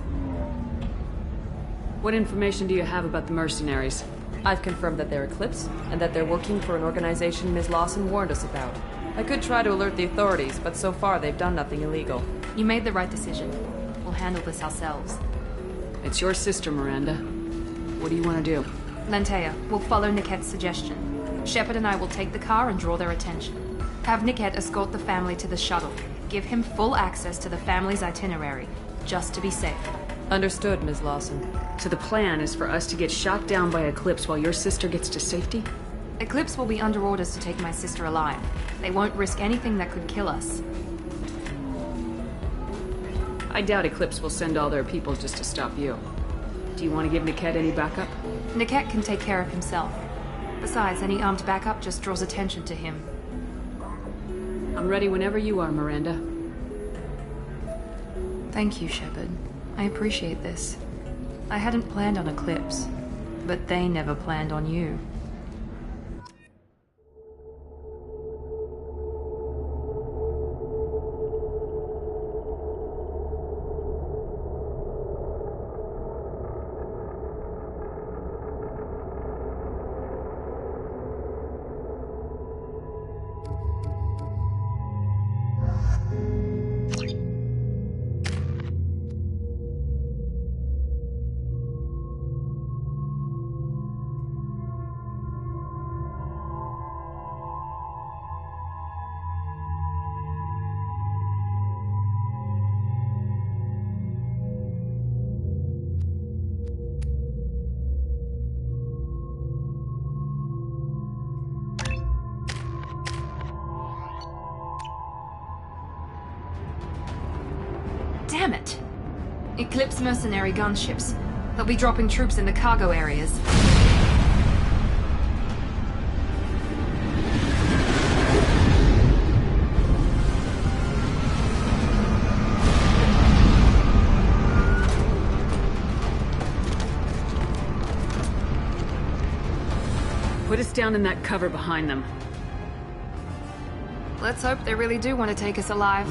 What information do you have about the mercenaries? I've confirmed that they're Eclipse, and that they're working for an organization Ms. Lawson warned us about. I could try to alert the authorities, but so far they've done nothing illegal. You made the right decision. We'll handle this ourselves. It's your sister, Miranda. What do you want to do? Lantea, we'll follow Nickette's suggestion. Shepard and I will take the car and draw their attention. Have Nickette escort the family to the shuttle. Give him full access to the family's itinerary, just to be safe. Understood, Ms. Lawson. So the plan is for us to get shot down by Eclipse while your sister gets to safety? Eclipse will be under orders to take my sister alive. They won't risk anything that could kill us. I doubt Eclipse will send all their people just to stop you. Do you want to give Nickette any backup? Nickette can take care of himself. Besides, any armed backup just draws attention to him. I'm ready whenever you are, Miranda. Thank you, Shepard. I appreciate this. I hadn't planned on Eclipse, but they never planned on you. Damn it! Eclipse mercenary gunships. They'll be dropping troops in the cargo areas. Put us down in that cover behind them. Let's hope they really do want to take us alive.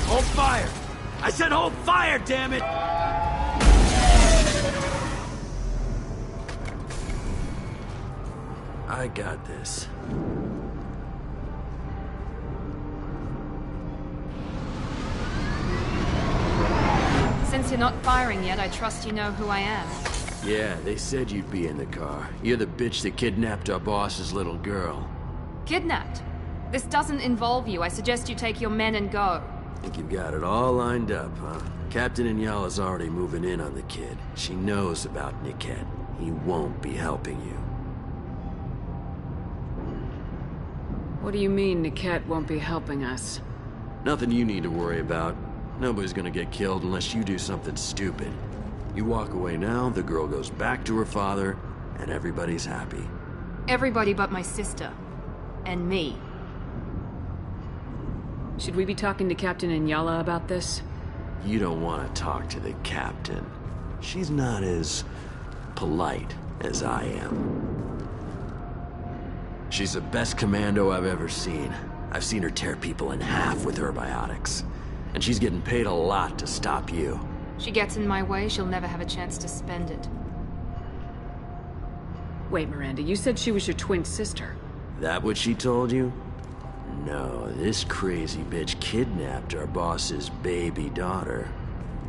Hold fire! I said hold fire, damn it! I got this. Since you're not firing yet, I trust you know who I am. Yeah, they said you'd be in the car. You're the bitch that kidnapped our boss's little girl. Kidnapped? This doesn't involve you. I suggest you take your men and go. Think you've got it all lined up, huh? Captain Inyala's already moving in on the kid. She knows about Nickette. He won't be helping you. What do you mean Nickette won't be helping us? Nothing you need to worry about. Nobody's gonna get killed unless you do something stupid. You walk away now, the girl goes back to her father, and everybody's happy. Everybody but my sister. And me. Should we be talking to Captain Inyala about this? You don't want to talk to the captain. She's not as polite as I am. She's the best commando I've ever seen. I've seen her tear people in half with her biotics. And she's getting paid a lot to stop you. She gets in my way, she'll never have a chance to spend it. Wait, Miranda, you said she was your twin sister. That what she told you? No, this crazy bitch kidnapped our boss's baby daughter.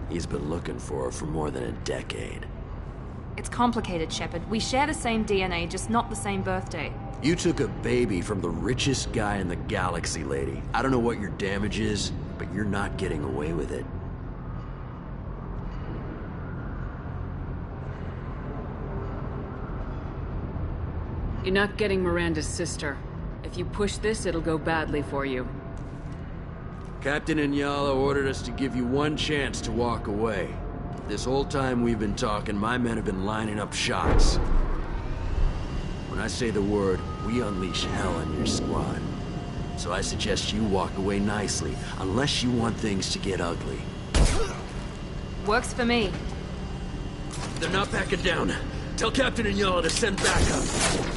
He's been looking for her for more than a decade. It's complicated, Shepard. We share the same DNA, just not the same birthday. You took a baby from the richest guy in the galaxy, lady. I don't know what your damage is, but you're not getting away with it. You're not getting Miranda's sister. If you push this, it'll go badly for you. Captain Inyala ordered us to give you one chance to walk away. This whole time we've been talking, my men have been lining up shots. When I say the word, we unleash hell on your squad. So I suggest you walk away nicely, unless you want things to get ugly. Works for me. They're not backing down. Tell Captain Inyala to send backup.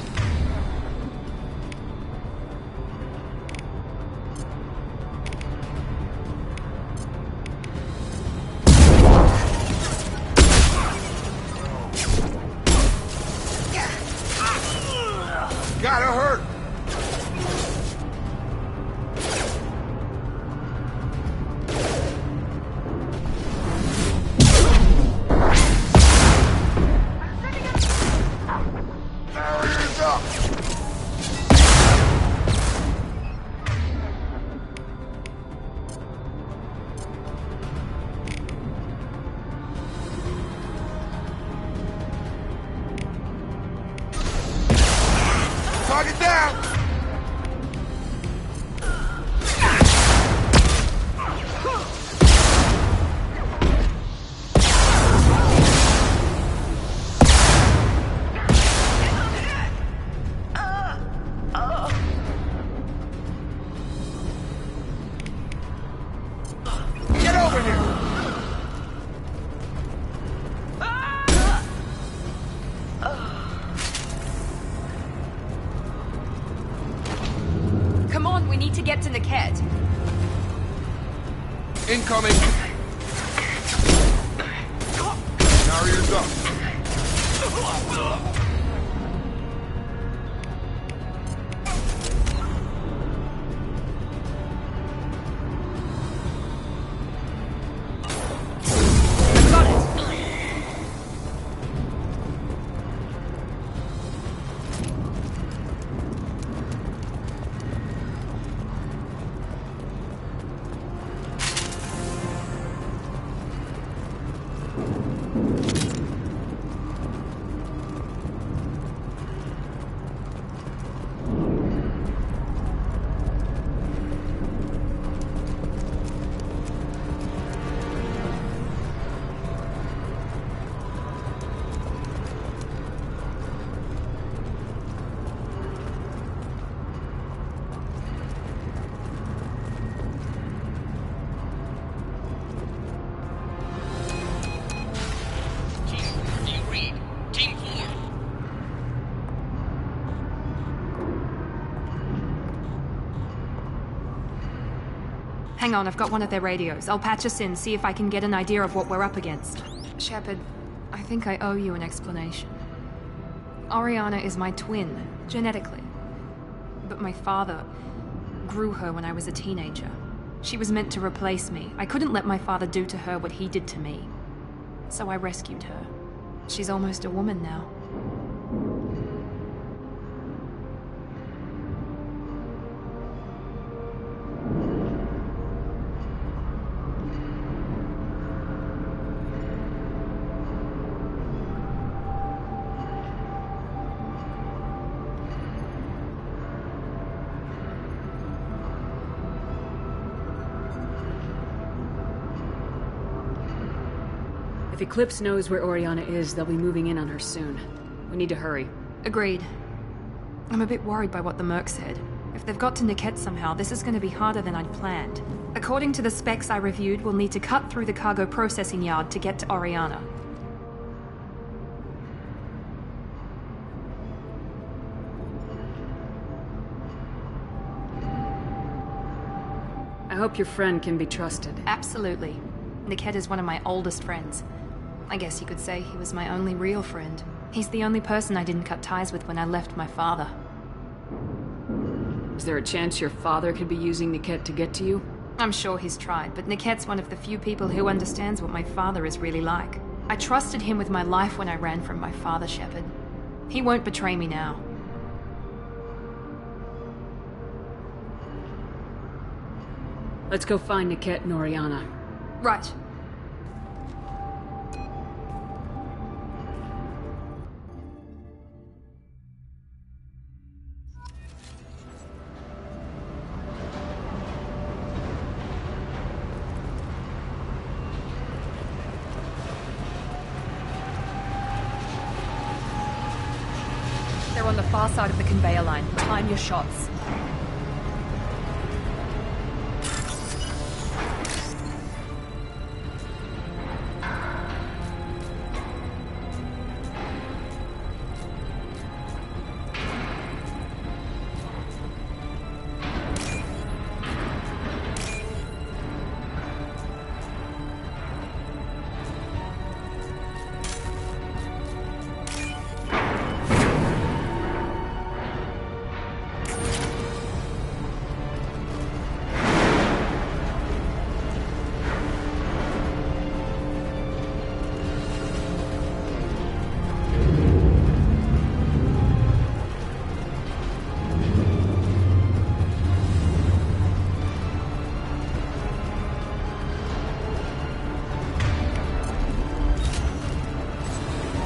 Target down! Get over here! Come on, we need to get to Niket. Incoming! Barriers up. Hang on, I've got one of their radios. I'll patch us in, see if I can get an idea of what we're up against. Shepard, I think I owe you an explanation. Oriana is my twin, genetically. But my father grew her when I was a teenager. She was meant to replace me. I couldn't let my father do to her what he did to me. So I rescued her. She's almost a woman now. If Eclipse knows where Oriana is, they'll be moving in on her soon. We need to hurry. Agreed. I'm a bit worried by what the Merc said. If they've got to Niket somehow, this is going to be harder than I'd planned. According to the specs I reviewed, we'll need to cut through the cargo processing yard to get to Oriana. I hope your friend can be trusted. Absolutely. Niket is one of my oldest friends. I guess you could say he was my only real friend. He's the only person I didn't cut ties with when I left my father. Is there a chance your father could be using Niket to get to you? I'm sure he's tried, but Niket's one of the few people who understands what my father is really like. I trusted him with my life when I ran from my father, Shepard. He won't betray me now. Let's go find Niket and Oriana. Right. They're on the far side of the conveyor line. Time your shots.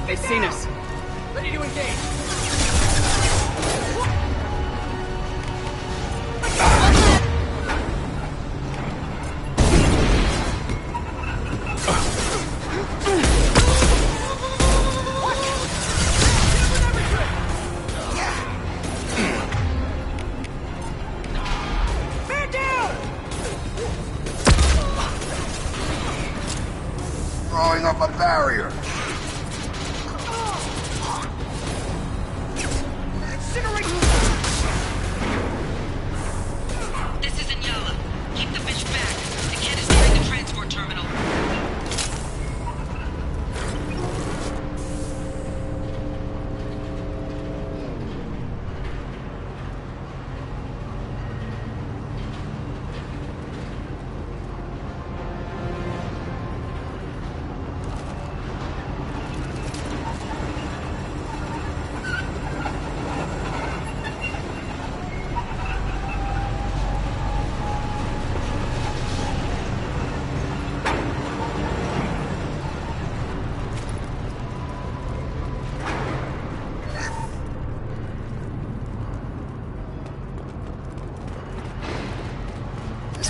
They've seen us. Ready to engage.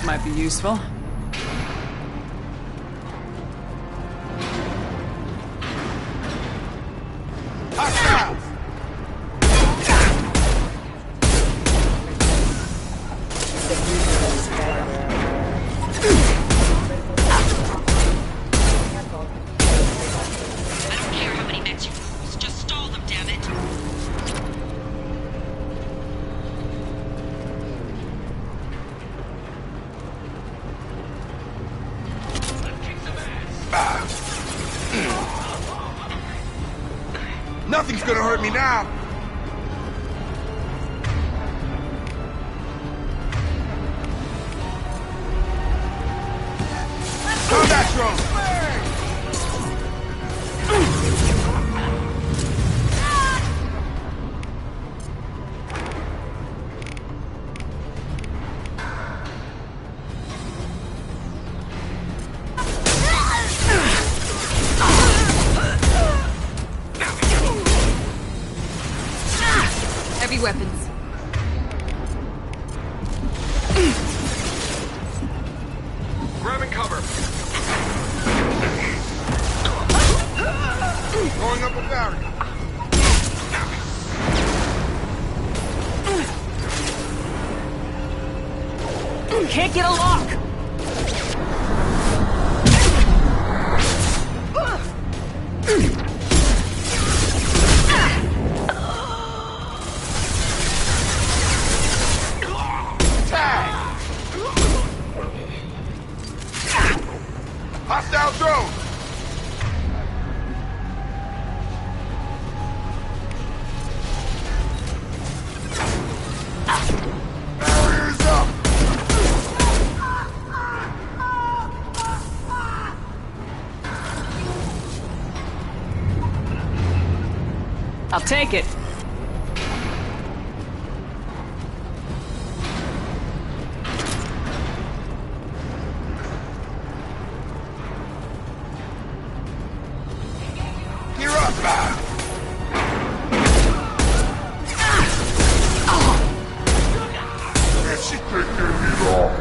might be useful. Nothing's gonna hurt me now! Combat drone! Heavy weapons. Grabbing cover. Going up a barrier. Can't get a lock! Hostile drone! Barriers up! I'll take it. Gear up! If she take their heat off.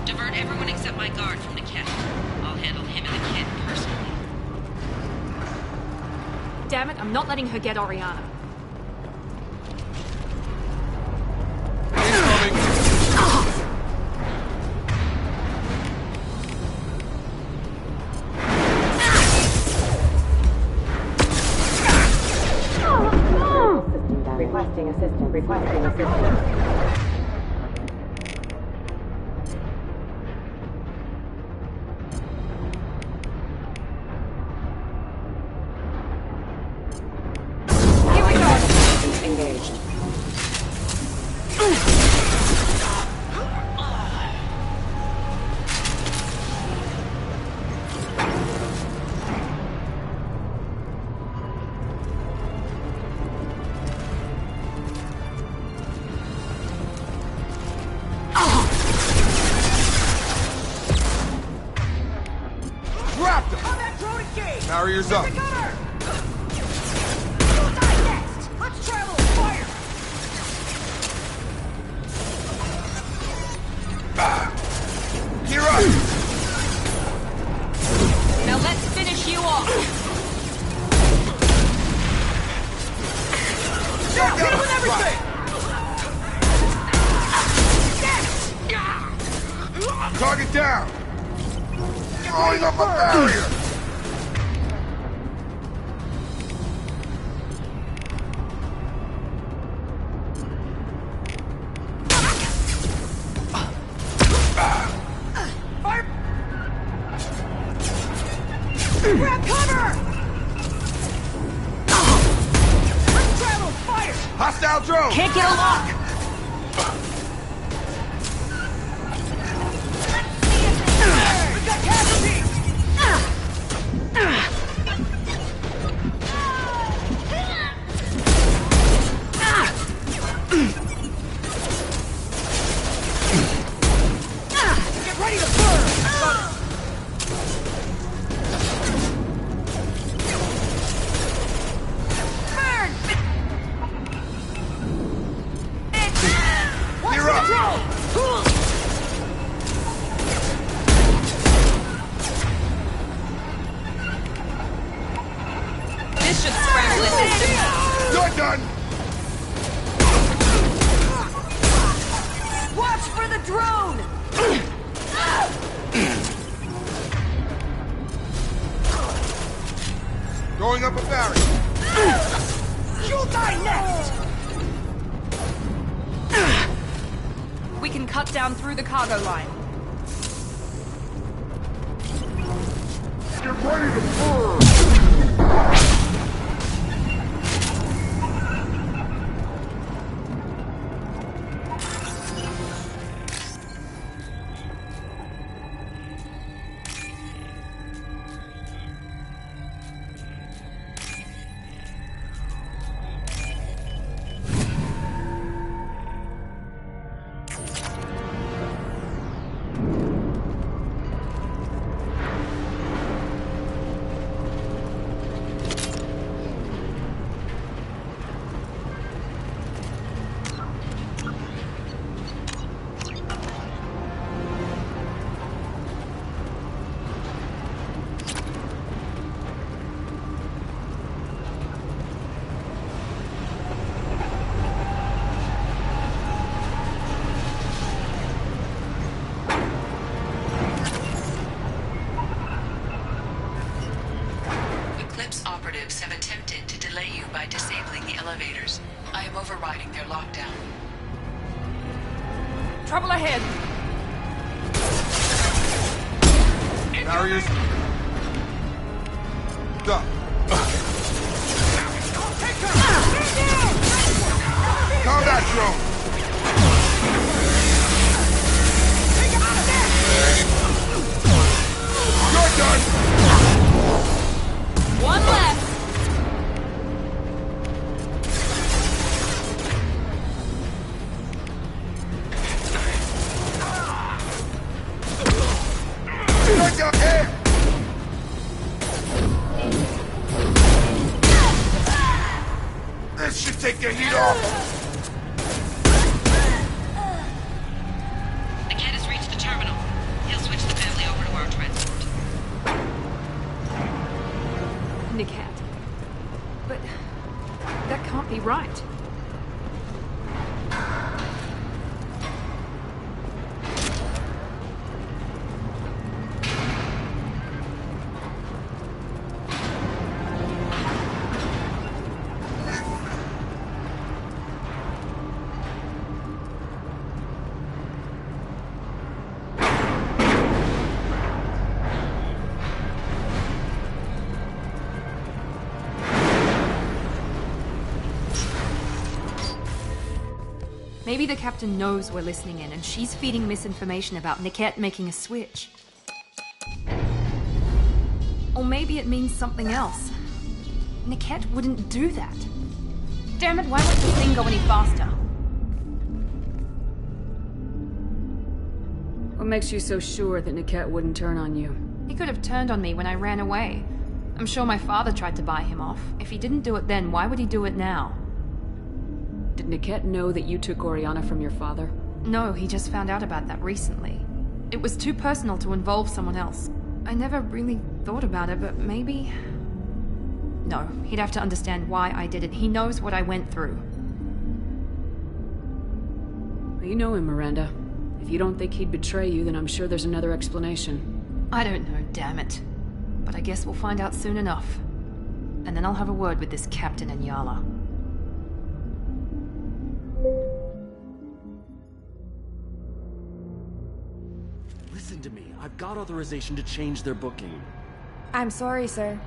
Divert everyone except my guard from the cat. I'll handle him and the kid personally. Damn it, I'm not letting her get Oriana. Requesting assistance. Requesting assistance. Engaged. Dropped him! Barriers up! Let's travel! Fire! Gear up! Now let's finish you off! Hit him with everything! Target down! Throwing up a barrier! Hostile drone! Can't get a lock! We've got casualties! Get ready to burn! Burn! Watch You're the up. drone! This should scramble the system. You're done! Watch for the drone! Going up a barrier. You'll die next! We can cut down through the cargo line. Get ready to burn! Eclipse operatives have attempted to delay you by disabling the elevators. I am overriding their lockdown. Trouble ahead. Barriers. Go. Combat drone. You're done. One left. You're done. Here. This should take the heat off. The kid has reached the terminal. He'll switch the family over to our transport. Niket. But that can't be right. Maybe the captain knows we're listening in, and she's feeding misinformation about Niket making a switch. Or maybe it means something else. Niket wouldn't do that. Damn it, why won't the thing go any faster? What makes you so sure that Niket wouldn't turn on you? He could have turned on me when I ran away. I'm sure my father tried to buy him off. If he didn't do it then, why would he do it now? Did Niket know that you took Oriana from your father? No, he just found out about that recently. It was too personal to involve someone else. I never really thought about it, but maybe... No, he'd have to understand why I did it. He knows what I went through. You know him, Miranda. If you don't think he'd betray you, then I'm sure there's another explanation. I don't know, damn it. But I guess we'll find out soon enough. And then I'll have a word with this captain in Yala. Listen to me. I've got authorization to change their booking. I'm sorry, sir.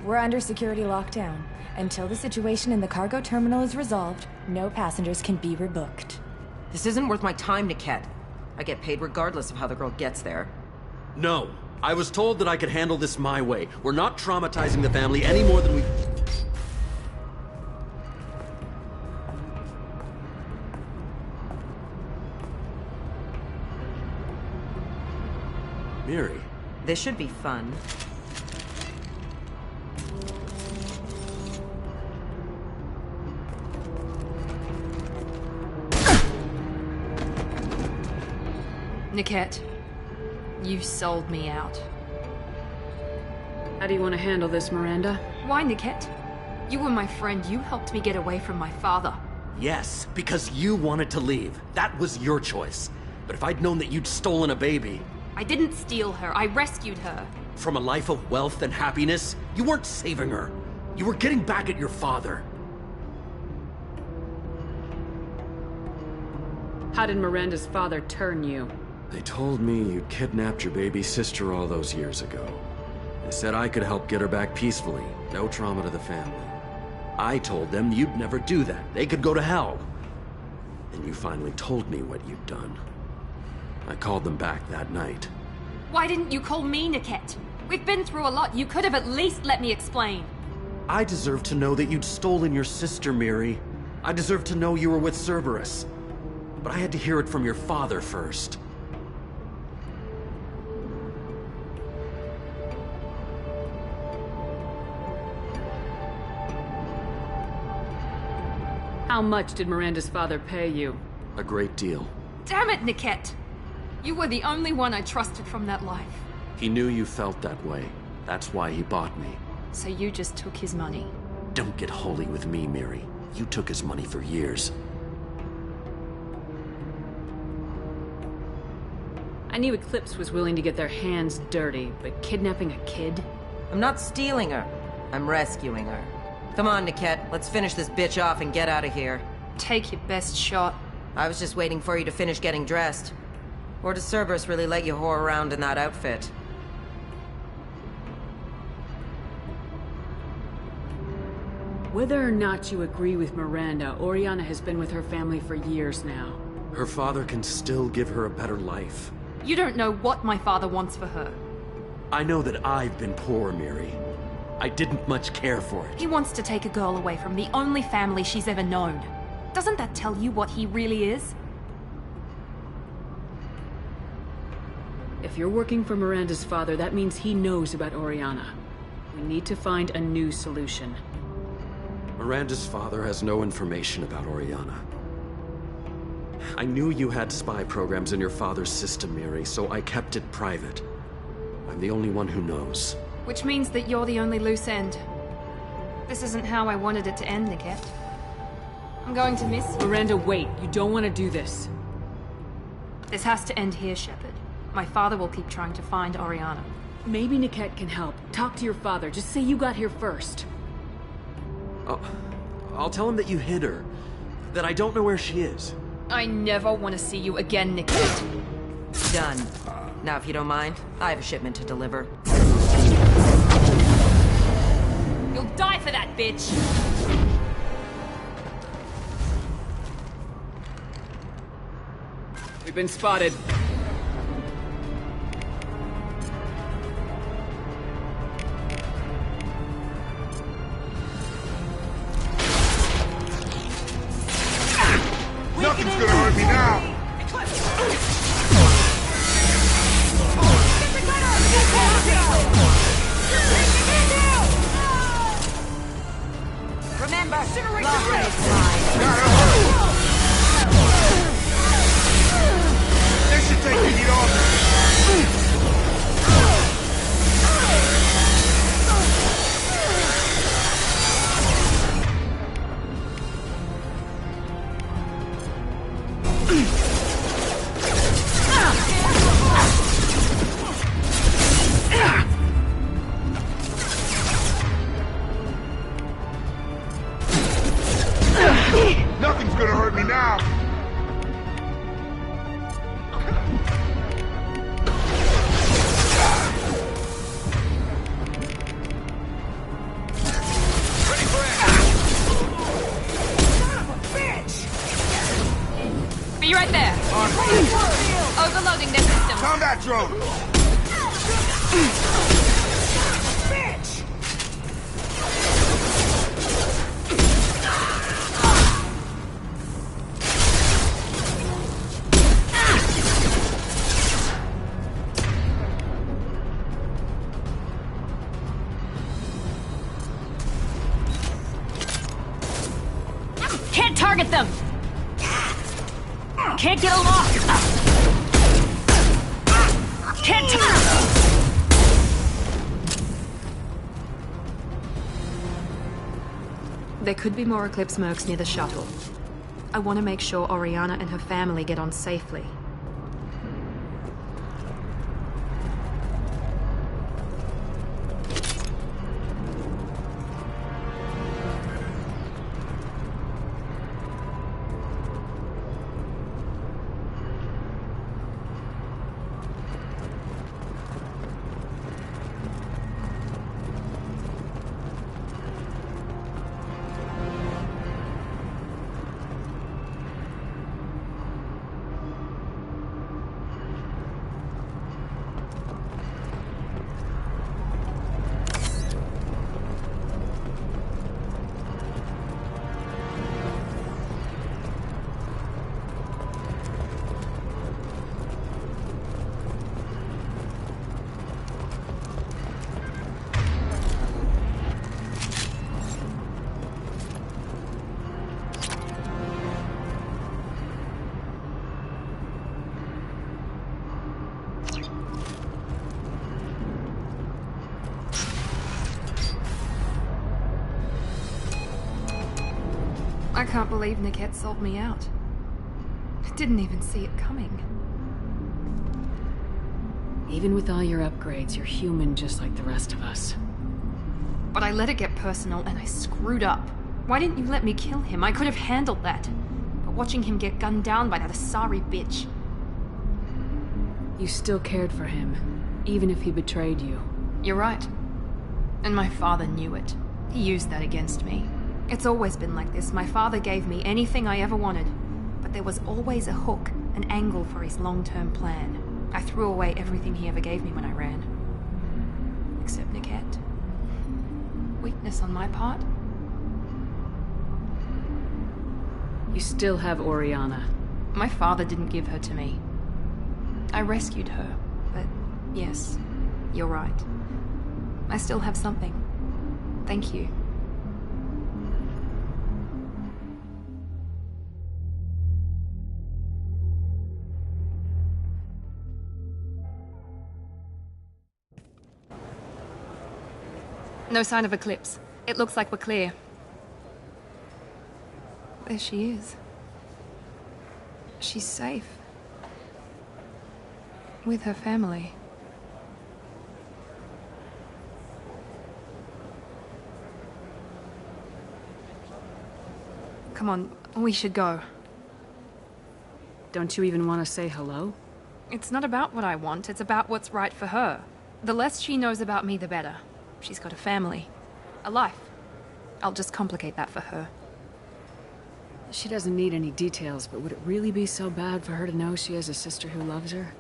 We're under security lockdown. Until the situation in the cargo terminal is resolved, no passengers can be rebooked. This isn't worth my time, Niket. I get paid regardless of how the girl gets there. No. I was told that I could handle this my way. We're not traumatizing the family any more than we... Miri. This should be fun. Niket, you sold me out. How do you want to handle this, Miranda? Why, Niket? You were my friend. You helped me get away from my father. Yes, because you wanted to leave. That was your choice. But if I'd known that you'd stolen a baby... I didn't steal her. I rescued her. From a life of wealth and happiness, you weren't saving her. You were getting back at your father. How did Miranda's father turn you? They told me you'd kidnapped your baby sister all those years ago. They said I could help get her back peacefully. No trauma to the family. I told them you'd never do that. They could go to hell. And you finally told me what you'd done. I called them back that night. Why didn't you call me, Niket? We've been through a lot. You could have at least let me explain. I deserve to know that you'd stolen your sister, Miri. I deserve to know you were with Cerberus. But I had to hear it from your father first. How much did Miranda's father pay you? A great deal. Damn it, Niket! You were the only one I trusted from that life. He knew you felt that way. That's why he bought me. So you just took his money? Don't get holy with me, Miri. You took his money for years. I knew Eclipse was willing to get their hands dirty, but kidnapping a kid? I'm not stealing her. I'm rescuing her. Come on, Niket. Let's finish this bitch off and get out of here. Take your best shot. I was just waiting for you to finish getting dressed. Or does Cerberus really let you whore around in that outfit? Whether or not you agree with Miranda, Oriana has been with her family for years now. Her father can still give her a better life. You don't know what my father wants for her. I know that I've been poor, Miri. I didn't much care for it. He wants to take a girl away from the only family she's ever known. Doesn't that tell you what he really is? If you're working for Miranda's father, that means he knows about Oriana. We need to find a new solution. Miranda's father has no information about Oriana. I knew you had spy programs in your father's system, Miri, so I kept it private. I'm the only one who knows. Which means that you're the only loose end. This isn't how I wanted it to end, Niket. I'm going to miss you. Miranda, wait. You don't want to do this. This has to end here, Shepard. My father will keep trying to find Oriana. Maybe Niket can help. Talk to your father. Just say you got here first. I'll tell him that you hid her. That I don't know where she is. I never want to see you again, Niket. Done. Now, if you don't mind, I have a shipment to deliver. You'll die for that, bitch! We've been spotted. Nothing's gonna hurt me now! Remember, This should take the heat off! Nothing's gonna hurt me now! Be right there. Overloading their systems. Combat drone! Bitch! Can't target them! Can't get a lock! Can't There could be more Eclipse mercs near the shuttle. I want to make sure Oriana and her family get on safely. I can't believe Niket sold me out. I didn't even see it coming. Even with all your upgrades, you're human just like the rest of us. But I let it get personal and I screwed up. Why didn't you let me kill him? I could have handled that. But watching him get gunned down by that Asari bitch. You still cared for him, even if he betrayed you. You're right. And my father knew it. He used that against me. It's always been like this. My father gave me anything I ever wanted. But there was always a hook, an angle for his long-term plan. I threw away everything he ever gave me when I ran. Except Niket. Weakness on my part. You still have Oriana. My father didn't give her to me. I rescued her, but yes, you're right. I still have something. Thank you. No sign of Eclipse. It looks like we're clear. There she is. She's safe. With her family. Come on, we should go. Don't you even want to say hello? It's not about what I want, it's about what's right for her. The less she knows about me, the better. She's got a family. A life. I'll just complicate that for her. She doesn't need any details, but would it really be so bad for her to know she has a sister who loves her?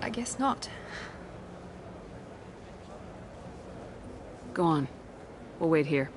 I guess not. Go on. We'll wait here.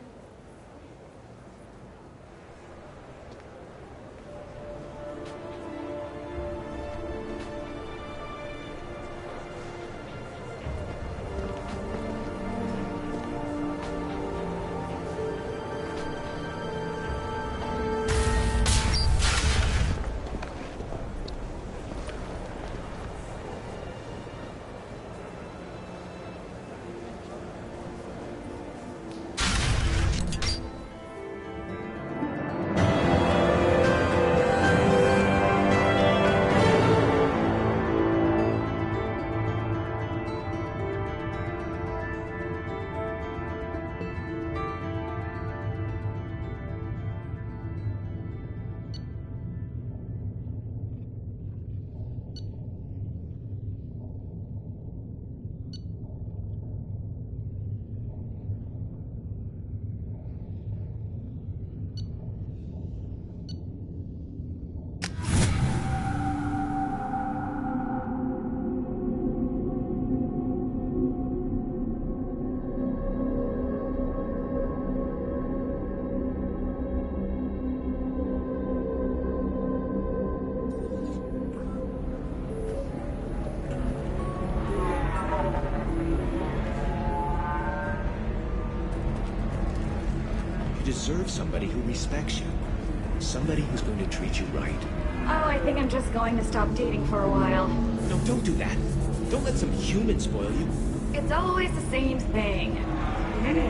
deserve somebody who respects you. Somebody who's going to treat you right. Oh, I think I'm just going to stop dating for a while. No, don't do that. Don't let some human spoil you. It's always the same thing.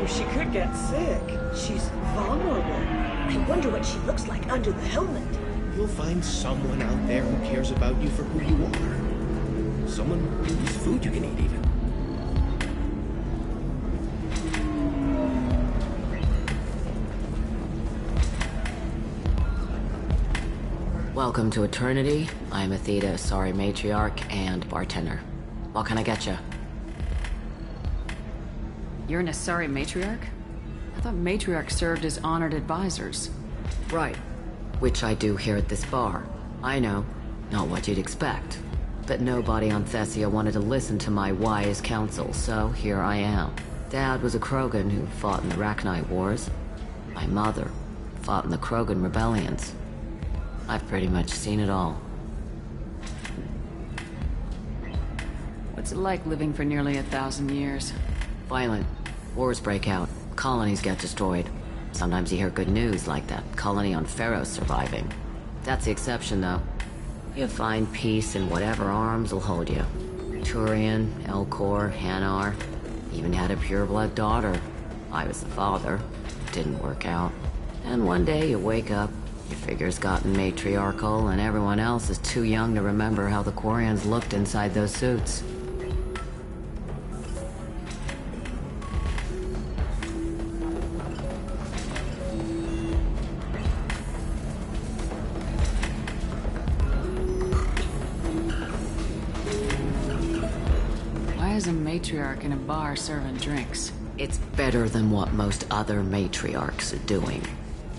She could get sick. She's vulnerable. I wonder what she looks like under the helmet. You'll find someone out there who cares about you for who you are. Someone whose food you can eat, even. Welcome to Eternity. I'm Athena, sorry matriarch and bartender. What can I get you? You're an Asari matriarch? I thought matriarchs served as honored advisors. Right. Which I do here at this bar. I know. Not what you'd expect. But nobody on Thessia wanted to listen to my wise counsel, so here I am. Dad was a Krogan who fought in the Rachni Wars. My mother fought in the Krogan rebellions. I've pretty much seen it all. What's it like living for nearly 1,000 years? Violent. Wars break out. Colonies get destroyed. Sometimes you hear good news, like that colony on Pharaoh's surviving. That's the exception, though. You find peace in whatever arms will hold you. Turian, Elcor, Hanar. Even had a pureblood daughter. I was the father. Didn't work out. And one day you wake up, your figure's gotten matriarchal, and everyone else is too young to remember how the Quarians looked inside those suits. Why is a matriarch in a bar serving drinks? It's better than what most other matriarchs are doing.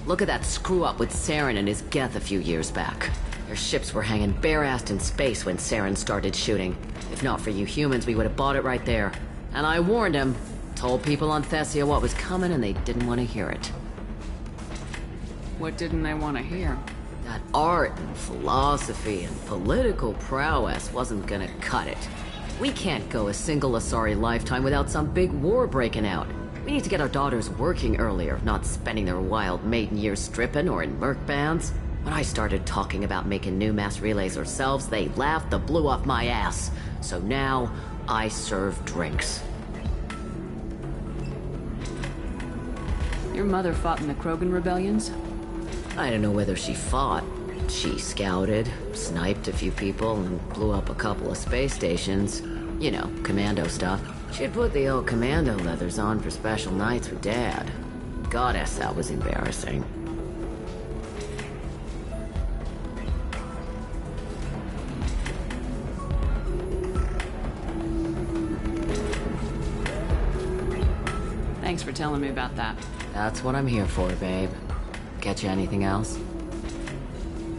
Look at that screw-up with Saren and his Geth a few years back. Their ships were hanging bare-assed in space when Saren started shooting. If not for you humans, we would have bought it right there. And I warned him. Told people on Thessia what was coming, and they didn't want to hear it. What didn't they want to hear? That art and philosophy and political prowess wasn't gonna cut it. We can't go a single Asari lifetime without some big war breaking out. We need to get our daughters working earlier, not spending their wild maiden years stripping or in merc bands. When I started talking about making new mass relays ourselves, they laughed the blue off my ass. So now, I serve drinks. Your mother fought in the Krogan rebellions? I don't know whether she fought. She scouted, sniped a few people, and blew up a couple of space stations. You know, commando stuff. She'd put the old commando leathers on for special nights with Dad. Goddess, that was embarrassing. Thanks for telling me about that. That's what I'm here for, babe. Get you anything else?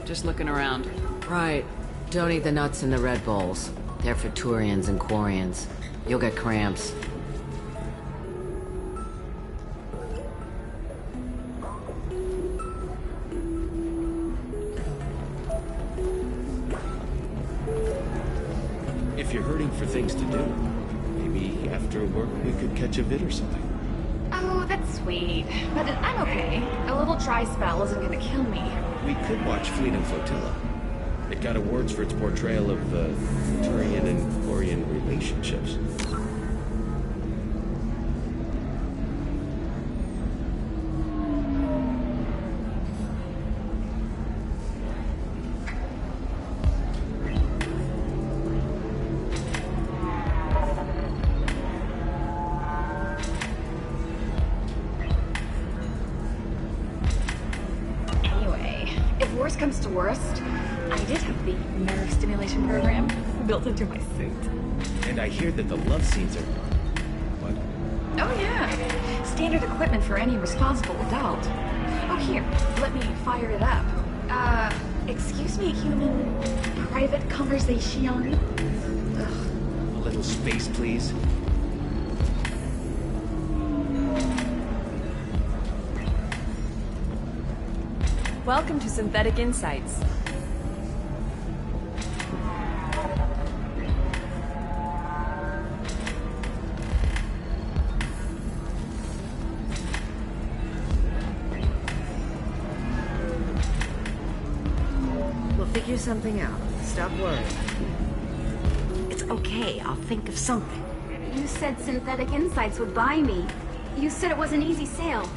Just looking around. Right. Don't eat the nuts in the Red Bowls. They're for Turians and Quarians. You'll get cramps. If you're hurting for things to do, maybe after work we could catch a vid or something. Oh, that's sweet. But I'm okay. A little dry spell isn't gonna kill me. We could watch Fleet and Flotilla. It got awards for its portrayal of Turian and Quarian relationships. Anyway, if worst comes to worst, I did have the nerve stimulation program built into my suit. And I hear that the love scenes are fun. What? Oh yeah, standard equipment for any responsible adult. Oh here, let me fire it up. Excuse me, human. Private conversation. Ugh. A little space, please. Welcome to Synthetic Insights. figure something out. Stop worrying. It's okay, I'll think of something. You said Synthetic Insights would buy me. You said it was an easy sale.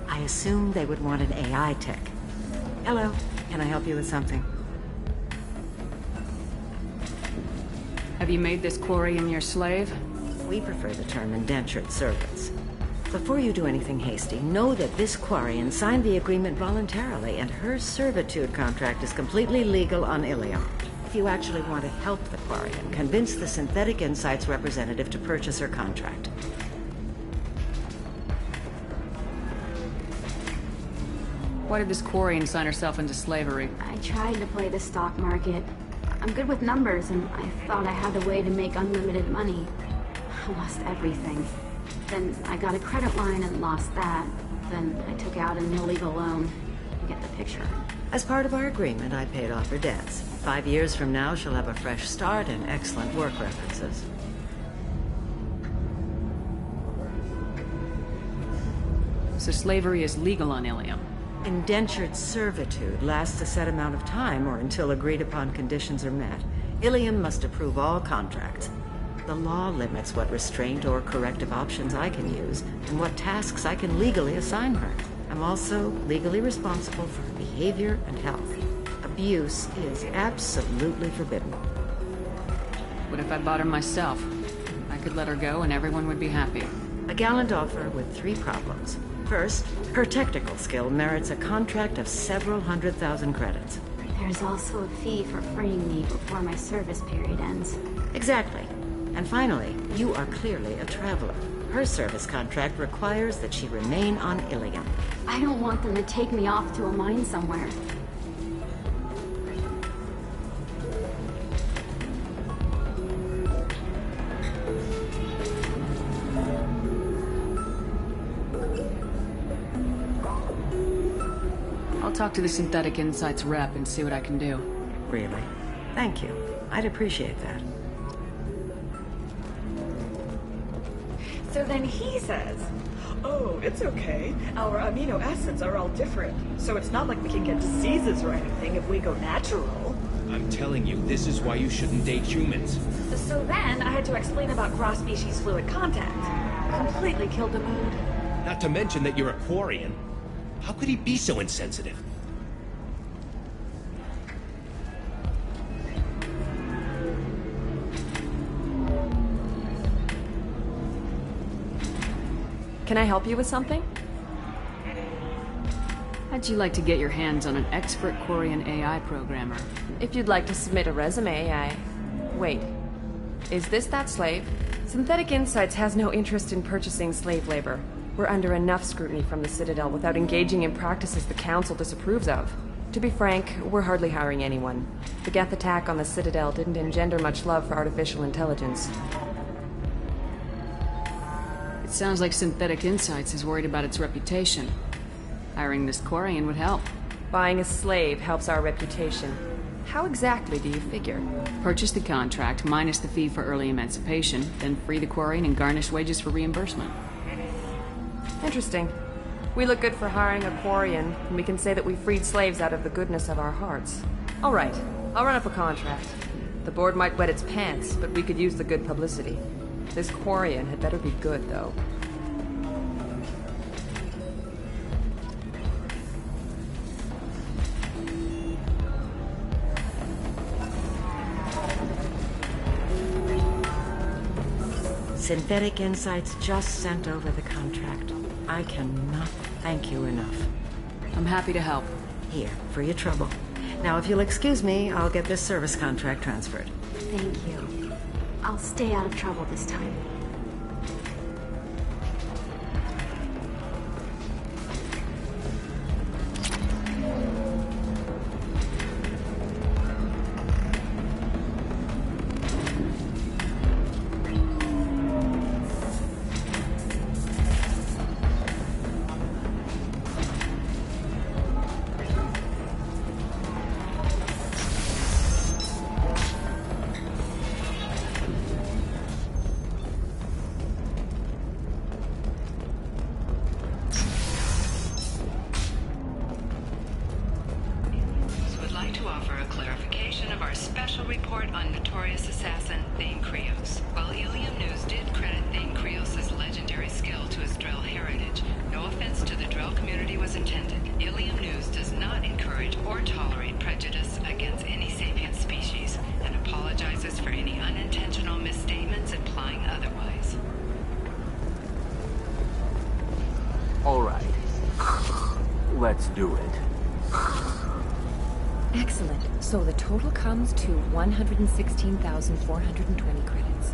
I assumed they would want an AI tech. Hello, can I help you with something? Have you made this Quarian your slave? We prefer the term indentured servants. Before you do anything hasty, know that this Quarian signed the agreement voluntarily, and her servitude contract is completely legal on Ilium. If you actually want to help the Quarian, convince the Synthetic Insights representative to purchase her contract. Why did this Quarian sign herself into slavery? I tried to play the stock market. I'm good with numbers, and I thought I had a way to make unlimited money. I lost everything. Then I got a credit line and lost that. Then I took out an illegal loan. You get the picture. As part of our agreement, I paid off her debts. 5 years from now, she'll have a fresh start and excellent work references. So slavery is legal on Ilium? Indentured servitude lasts a set amount of time or until agreed-upon conditions are met. Ilium must approve all contracts. The law limits what restraint or corrective options I can use and what tasks I can legally assign her. I'm also legally responsible for her behavior and health. Abuse is absolutely forbidden. What if I bought her myself? I could let her go and everyone would be happy. A gallant offer with 3 problems. First, her technical skill merits a contract of several 100,000 credits. There's also a fee for freeing me before my service period ends. Exactly. And finally, you are clearly a traveler. Her service contract requires that she remain on Ilium. I don't want them to take me off to a mine somewhere. I'll talk to the Synthetic Insights rep and see what I can do. Really? Thank you. I'd appreciate that. So then he says, oh, it's okay. Our amino acids are all different. So it's not like we can get diseases or anything if we go natural. I'm telling you, this is why you shouldn't date humans. So then I had to explain about cross-species fluid contact. Completely killed the mood. Not to mention that you're a Quarian. How could he be so insensitive? Can I help you with something? How'd you like to get your hands on an expert Quarian AI programmer? If you'd like to submit a resume, Wait. Is this that slave? Synthetic Insights has no interest in purchasing slave labor. We're under enough scrutiny from the Citadel without engaging in practices the Council disapproves of. To be frank, we're hardly hiring anyone. The Geth attack on the Citadel didn't engender much love for artificial intelligence. It sounds like Synthetic Insights is worried about its reputation. Hiring this Quarian would help. Buying a slave helps our reputation. How exactly do you figure? Purchase the contract, minus the fee for early emancipation, then free the Quarian and garnish wages for reimbursement. Interesting. We look good for hiring a Quarian, and we can say that we freed slaves out of the goodness of our hearts. All right, I'll run up a contract. The board might wet its pants, but we could use the good publicity. This Quarian had better be good, though. Synthetic Insights just sent over the contract. I cannot thank you enough. I'm happy to help. Here, for your trouble. Now, if you'll excuse me, I'll get this service contract transferred. Thank you. I'll stay out of trouble this time. Let's do it. Excellent. So the total comes to 116,420 credits.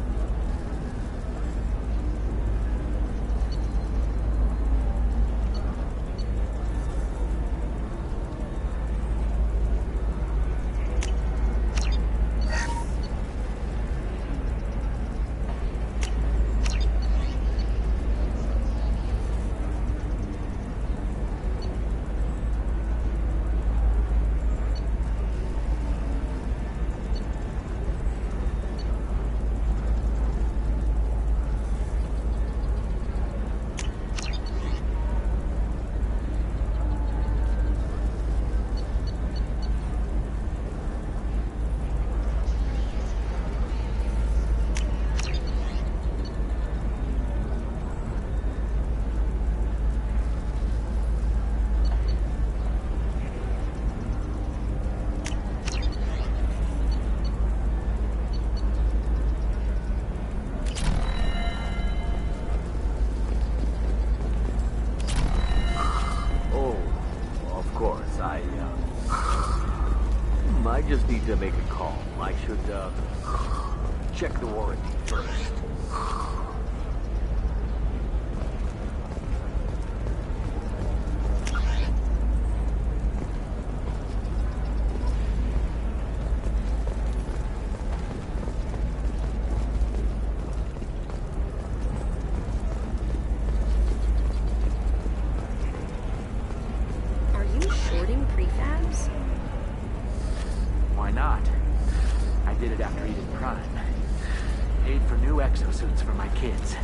I just need to make a call. I should, check the warranty first. Are you shorting prefabs? Why not? I did it after Eden Prime. Paid for new exosuits for my kids.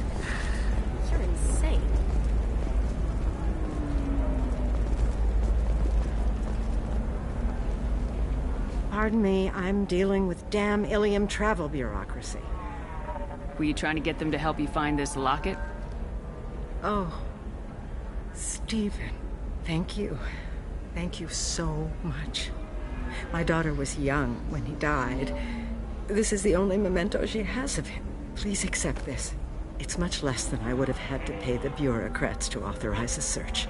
You're insane. Pardon me, I'm dealing with damn Ilium travel bureaucracy. Were you trying to get them to help you find this locket? Oh, Stephen, thank you. Thank you so much. My daughter was young when he died. This is the only memento she has of him. Please accept this. It's much less than I would have had to pay the bureaucrats to authorize a search.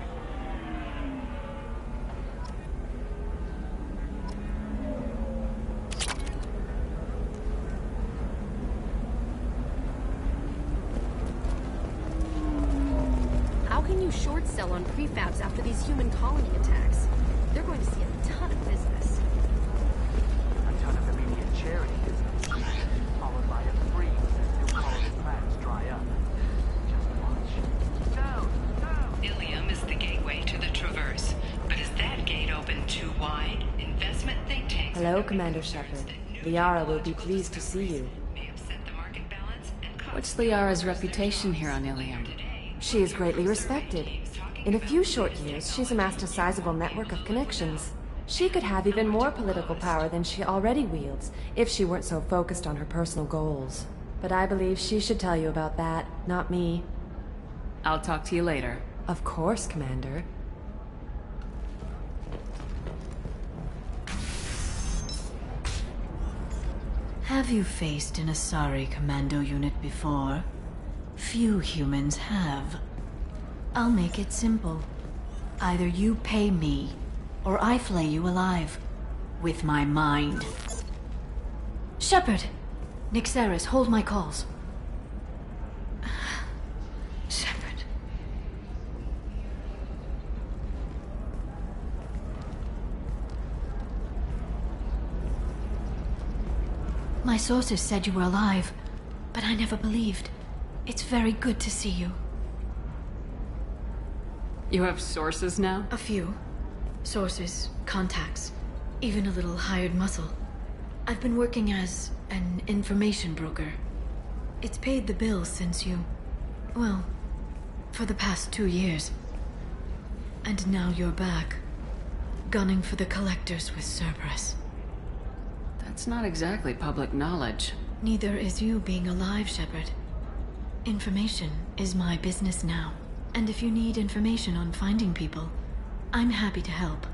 How can you short sell on prefabs after these human colony attacks? They're going to see a ton of business. A ton of immediate charity business, followed by a freeze as new colony plans dry up. Just watch. Ilium is the gateway to the Traverse, but is that gate open too wide? Investment think tanks... Hello, Commander Shepard. Liara will be pleased to see you. What's Liara's reputation here on Ilium? She is greatly respected. In a few short years, she's amassed a sizable network of connections. She could have even more political power than she already wields, if she weren't so focused on her personal goals. But I believe she should tell you about that, not me. I'll talk to you later. Of course, Commander. Have you faced an Asari commando unit before? Few humans have. I'll make it simple. Either you pay me, or I flay you alive. With my mind. Shepard! Nixeris, hold my calls. Shepard. My sources said you were alive, but I never believed. It's very good to see you. You have sources now? A few. Sources, contacts, even a little hired muscle. I've been working as an information broker. It's paid the bills since you... well, for the past 2 years. And now you're back, gunning for the collectors with Cerberus. That's not exactly public knowledge. Neither is you being alive, Shepard. Information is my business now. And if you need information on finding people, I'm happy to help.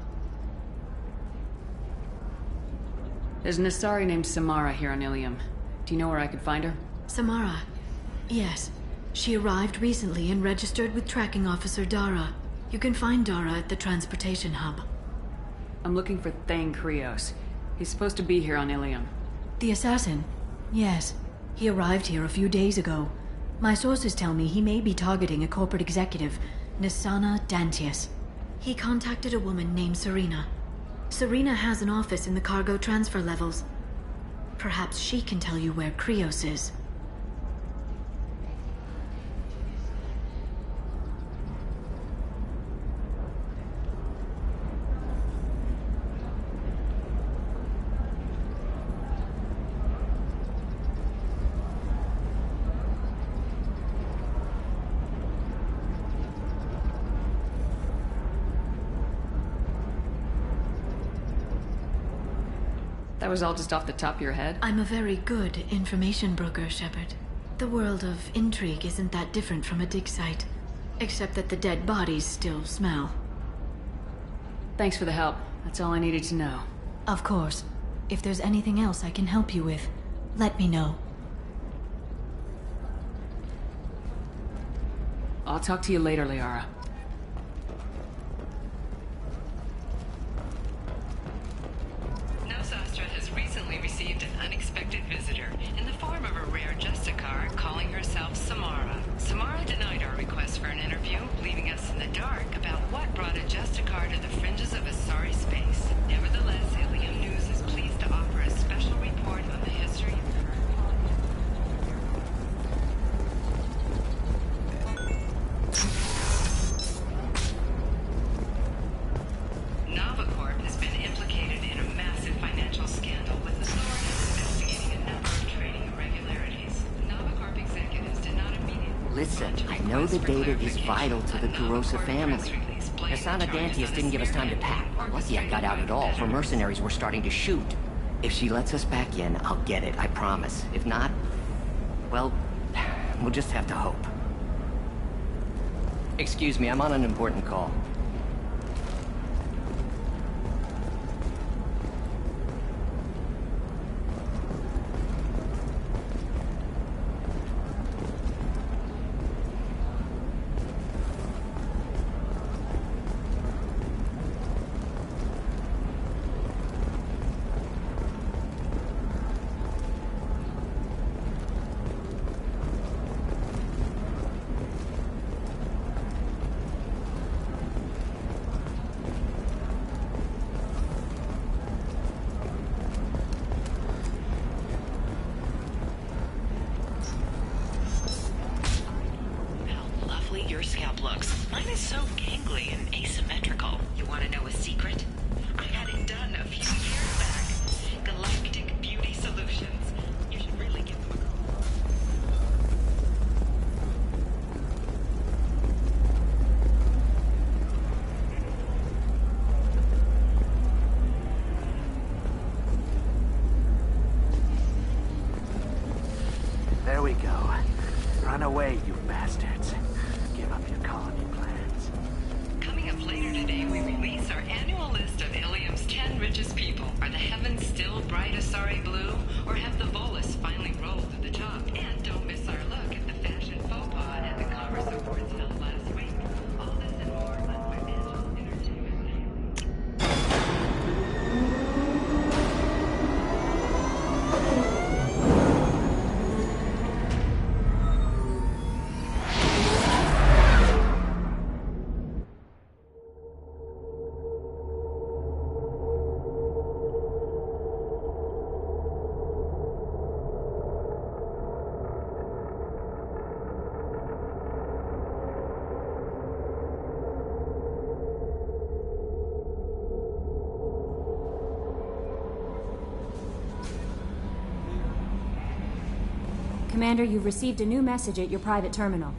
There's an Asari named Samara here on Ilium. Do you know where I could find her? Samara. Yes. She arrived recently and registered with Tracking Officer Dara. You can find Dara at the transportation hub. I'm looking for Thane Krios. He's supposed to be here on Ilium. The assassin? Yes. He arrived here a few days ago. My sources tell me he may be targeting a corporate executive, Nisana Dantius. He contacted a woman named Serena. Serena has an office in the cargo transfer levels. Perhaps she can tell you where Krios is. That was all just off the top of your head? I'm a very good information broker, Shepard. The world of intrigue isn't that different from a dig site, except that the dead bodies still smell. Thanks for the help. That's all I needed to know. Of course. If there's anything else I can help you with, let me know. I'll talk to you later, Liara. Nosastra has recently received an unexpected visitor in the form of a rare Justicar calling herself Samara. Samara denied our request for an interview, leaving us in the dark about what brought a Justicar to the fringes of Asari space. Nevertheless, Ilium News is pleased to offer a special report on the history of Novacorp has been implicated in a massive financial scandal with authorities investigating a number of trading irregularities. Novacorp executives did not immediately... Listen, I know the data is vital to the Kurosa family. Asana Dantius didn't give us time to pack. Lucky I got out at all. Her mercenaries were starting to shoot. If she lets us back in, I'll get it, I promise. If not, well, we'll just have to hope. Excuse me, I'm on an important call. Your scalp looks. Mine is so gangly and asymmetrical. You want to know a secret? I had it done a few years back. Galactic Beauty Solutions. You should really give them a call. There we go. Run away, you bastards. Give up your colony plans. Coming up later today, we release our annual list of Ilium's 10 richest people. Are the heavens still bright Asari blue, or have the Volus finally rolled to the top? And don't miss our look at the fashion faux pas at the Commerce Awards held last week. All this and more on Financial Entertainment. Commander, you've received a new message at your private terminal.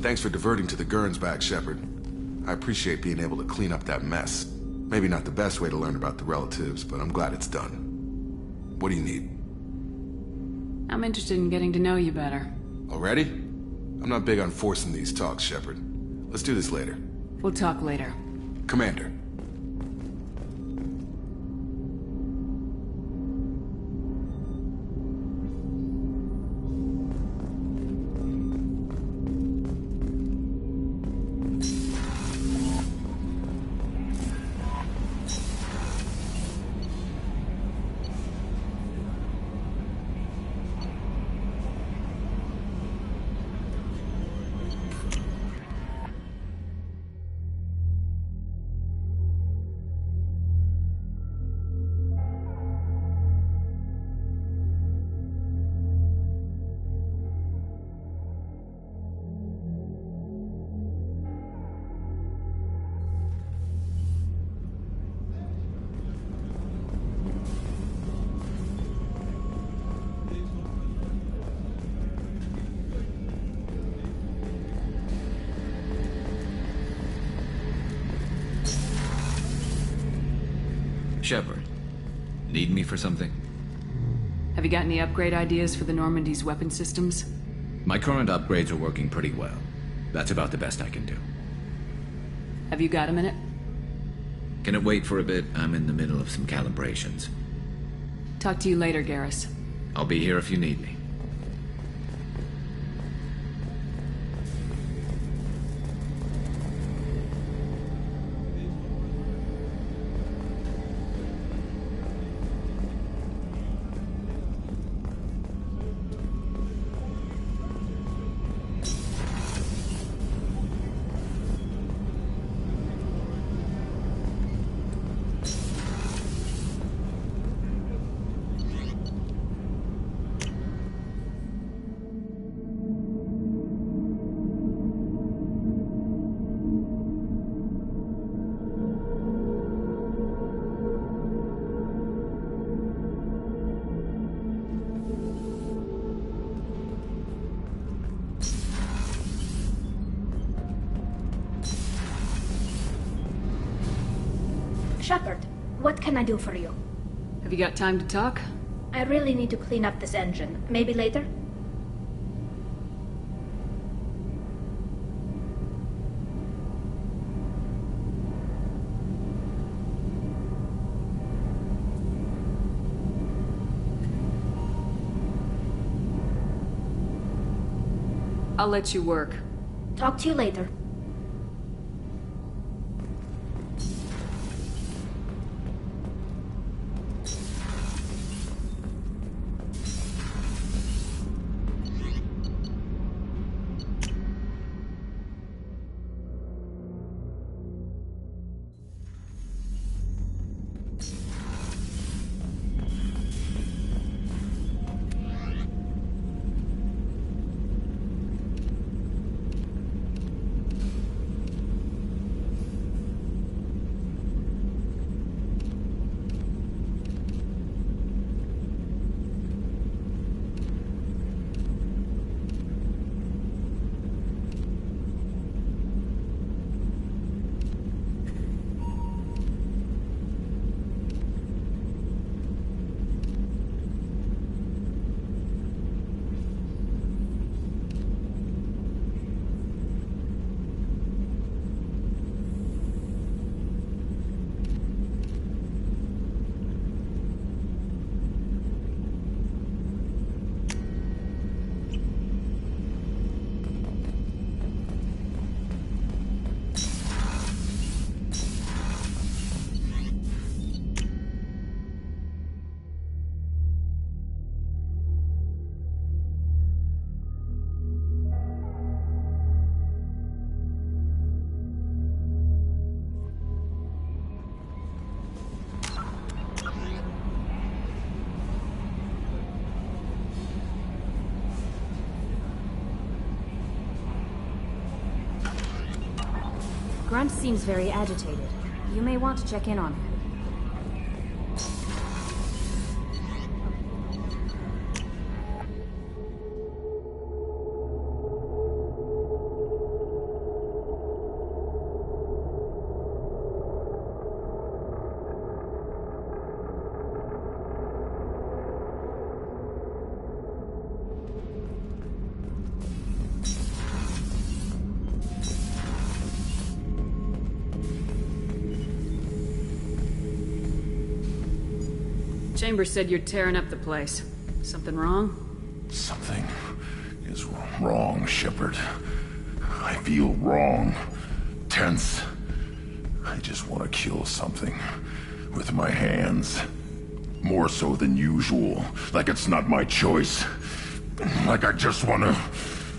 Thanks for diverting to the Gurns back, Shepard. I appreciate being able to clean up that mess. Maybe not the best way to learn about the relatives, but I'm glad it's done. What do you need? I'm interested in getting to know you better. Already? I'm not big on forcing these talks, Shepard. Let's do this later. We'll talk later. Commander. Shepard, need me for something? Have you got any upgrade ideas for the Normandy's weapon systems? My current upgrades are working pretty well. That's about the best I can do. Have you got a minute? Can it wait for a bit? I'm in the middle of some calibrations. Talk to you later, Garrus. I'll be here if you need me. Shepard, what can I do for you? Have you got time to talk? I really need to clean up this engine. Maybe later? I'll let you work. Talk to you later. Grunt seems very agitated. You may want to check in on him. Chambers said you're tearing up the place. Something wrong? Something is wrong, Shepard. I feel wrong. Tense. I just want to kill something. With my hands. More so than usual. Like it's not my choice. Like I just want to...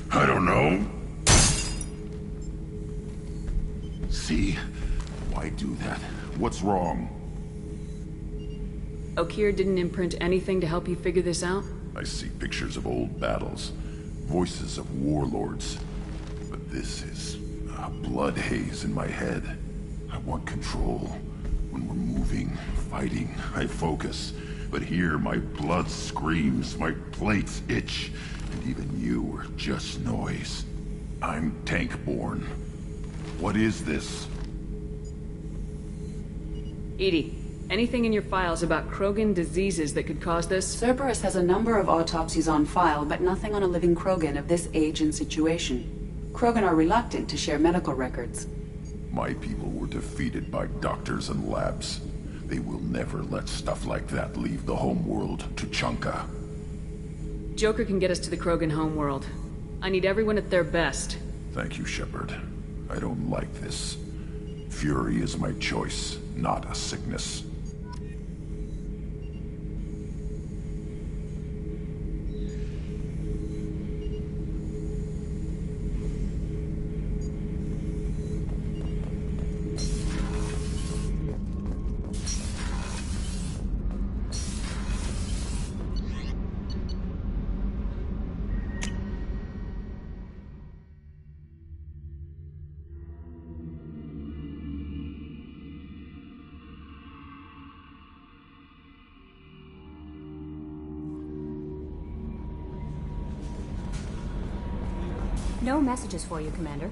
I don't know. See? Why do that? What's wrong? Okeer didn't imprint anything to help you figure this out? I see pictures of old battles. Voices of warlords. But this is a blood haze in my head. I want control. When we're moving, fighting, I focus. But here, my blood screams, my plates itch, and even you are just noise. I'm tank-born. What is this? EDI, anything in your files about Krogan diseases that could cause this? Cerberus has a number of autopsies on file, but nothing on a living Krogan of this age and situation. Krogan are reluctant to share medical records. My people were defeated by doctors and labs. They will never let stuff like that leave the homeworld to Chunka. Joker can get us to the Krogan homeworld. I need everyone at their best. Thank you, Shepard. I don't like this. Fury is my choice, not a sickness. No messages for you, Commander.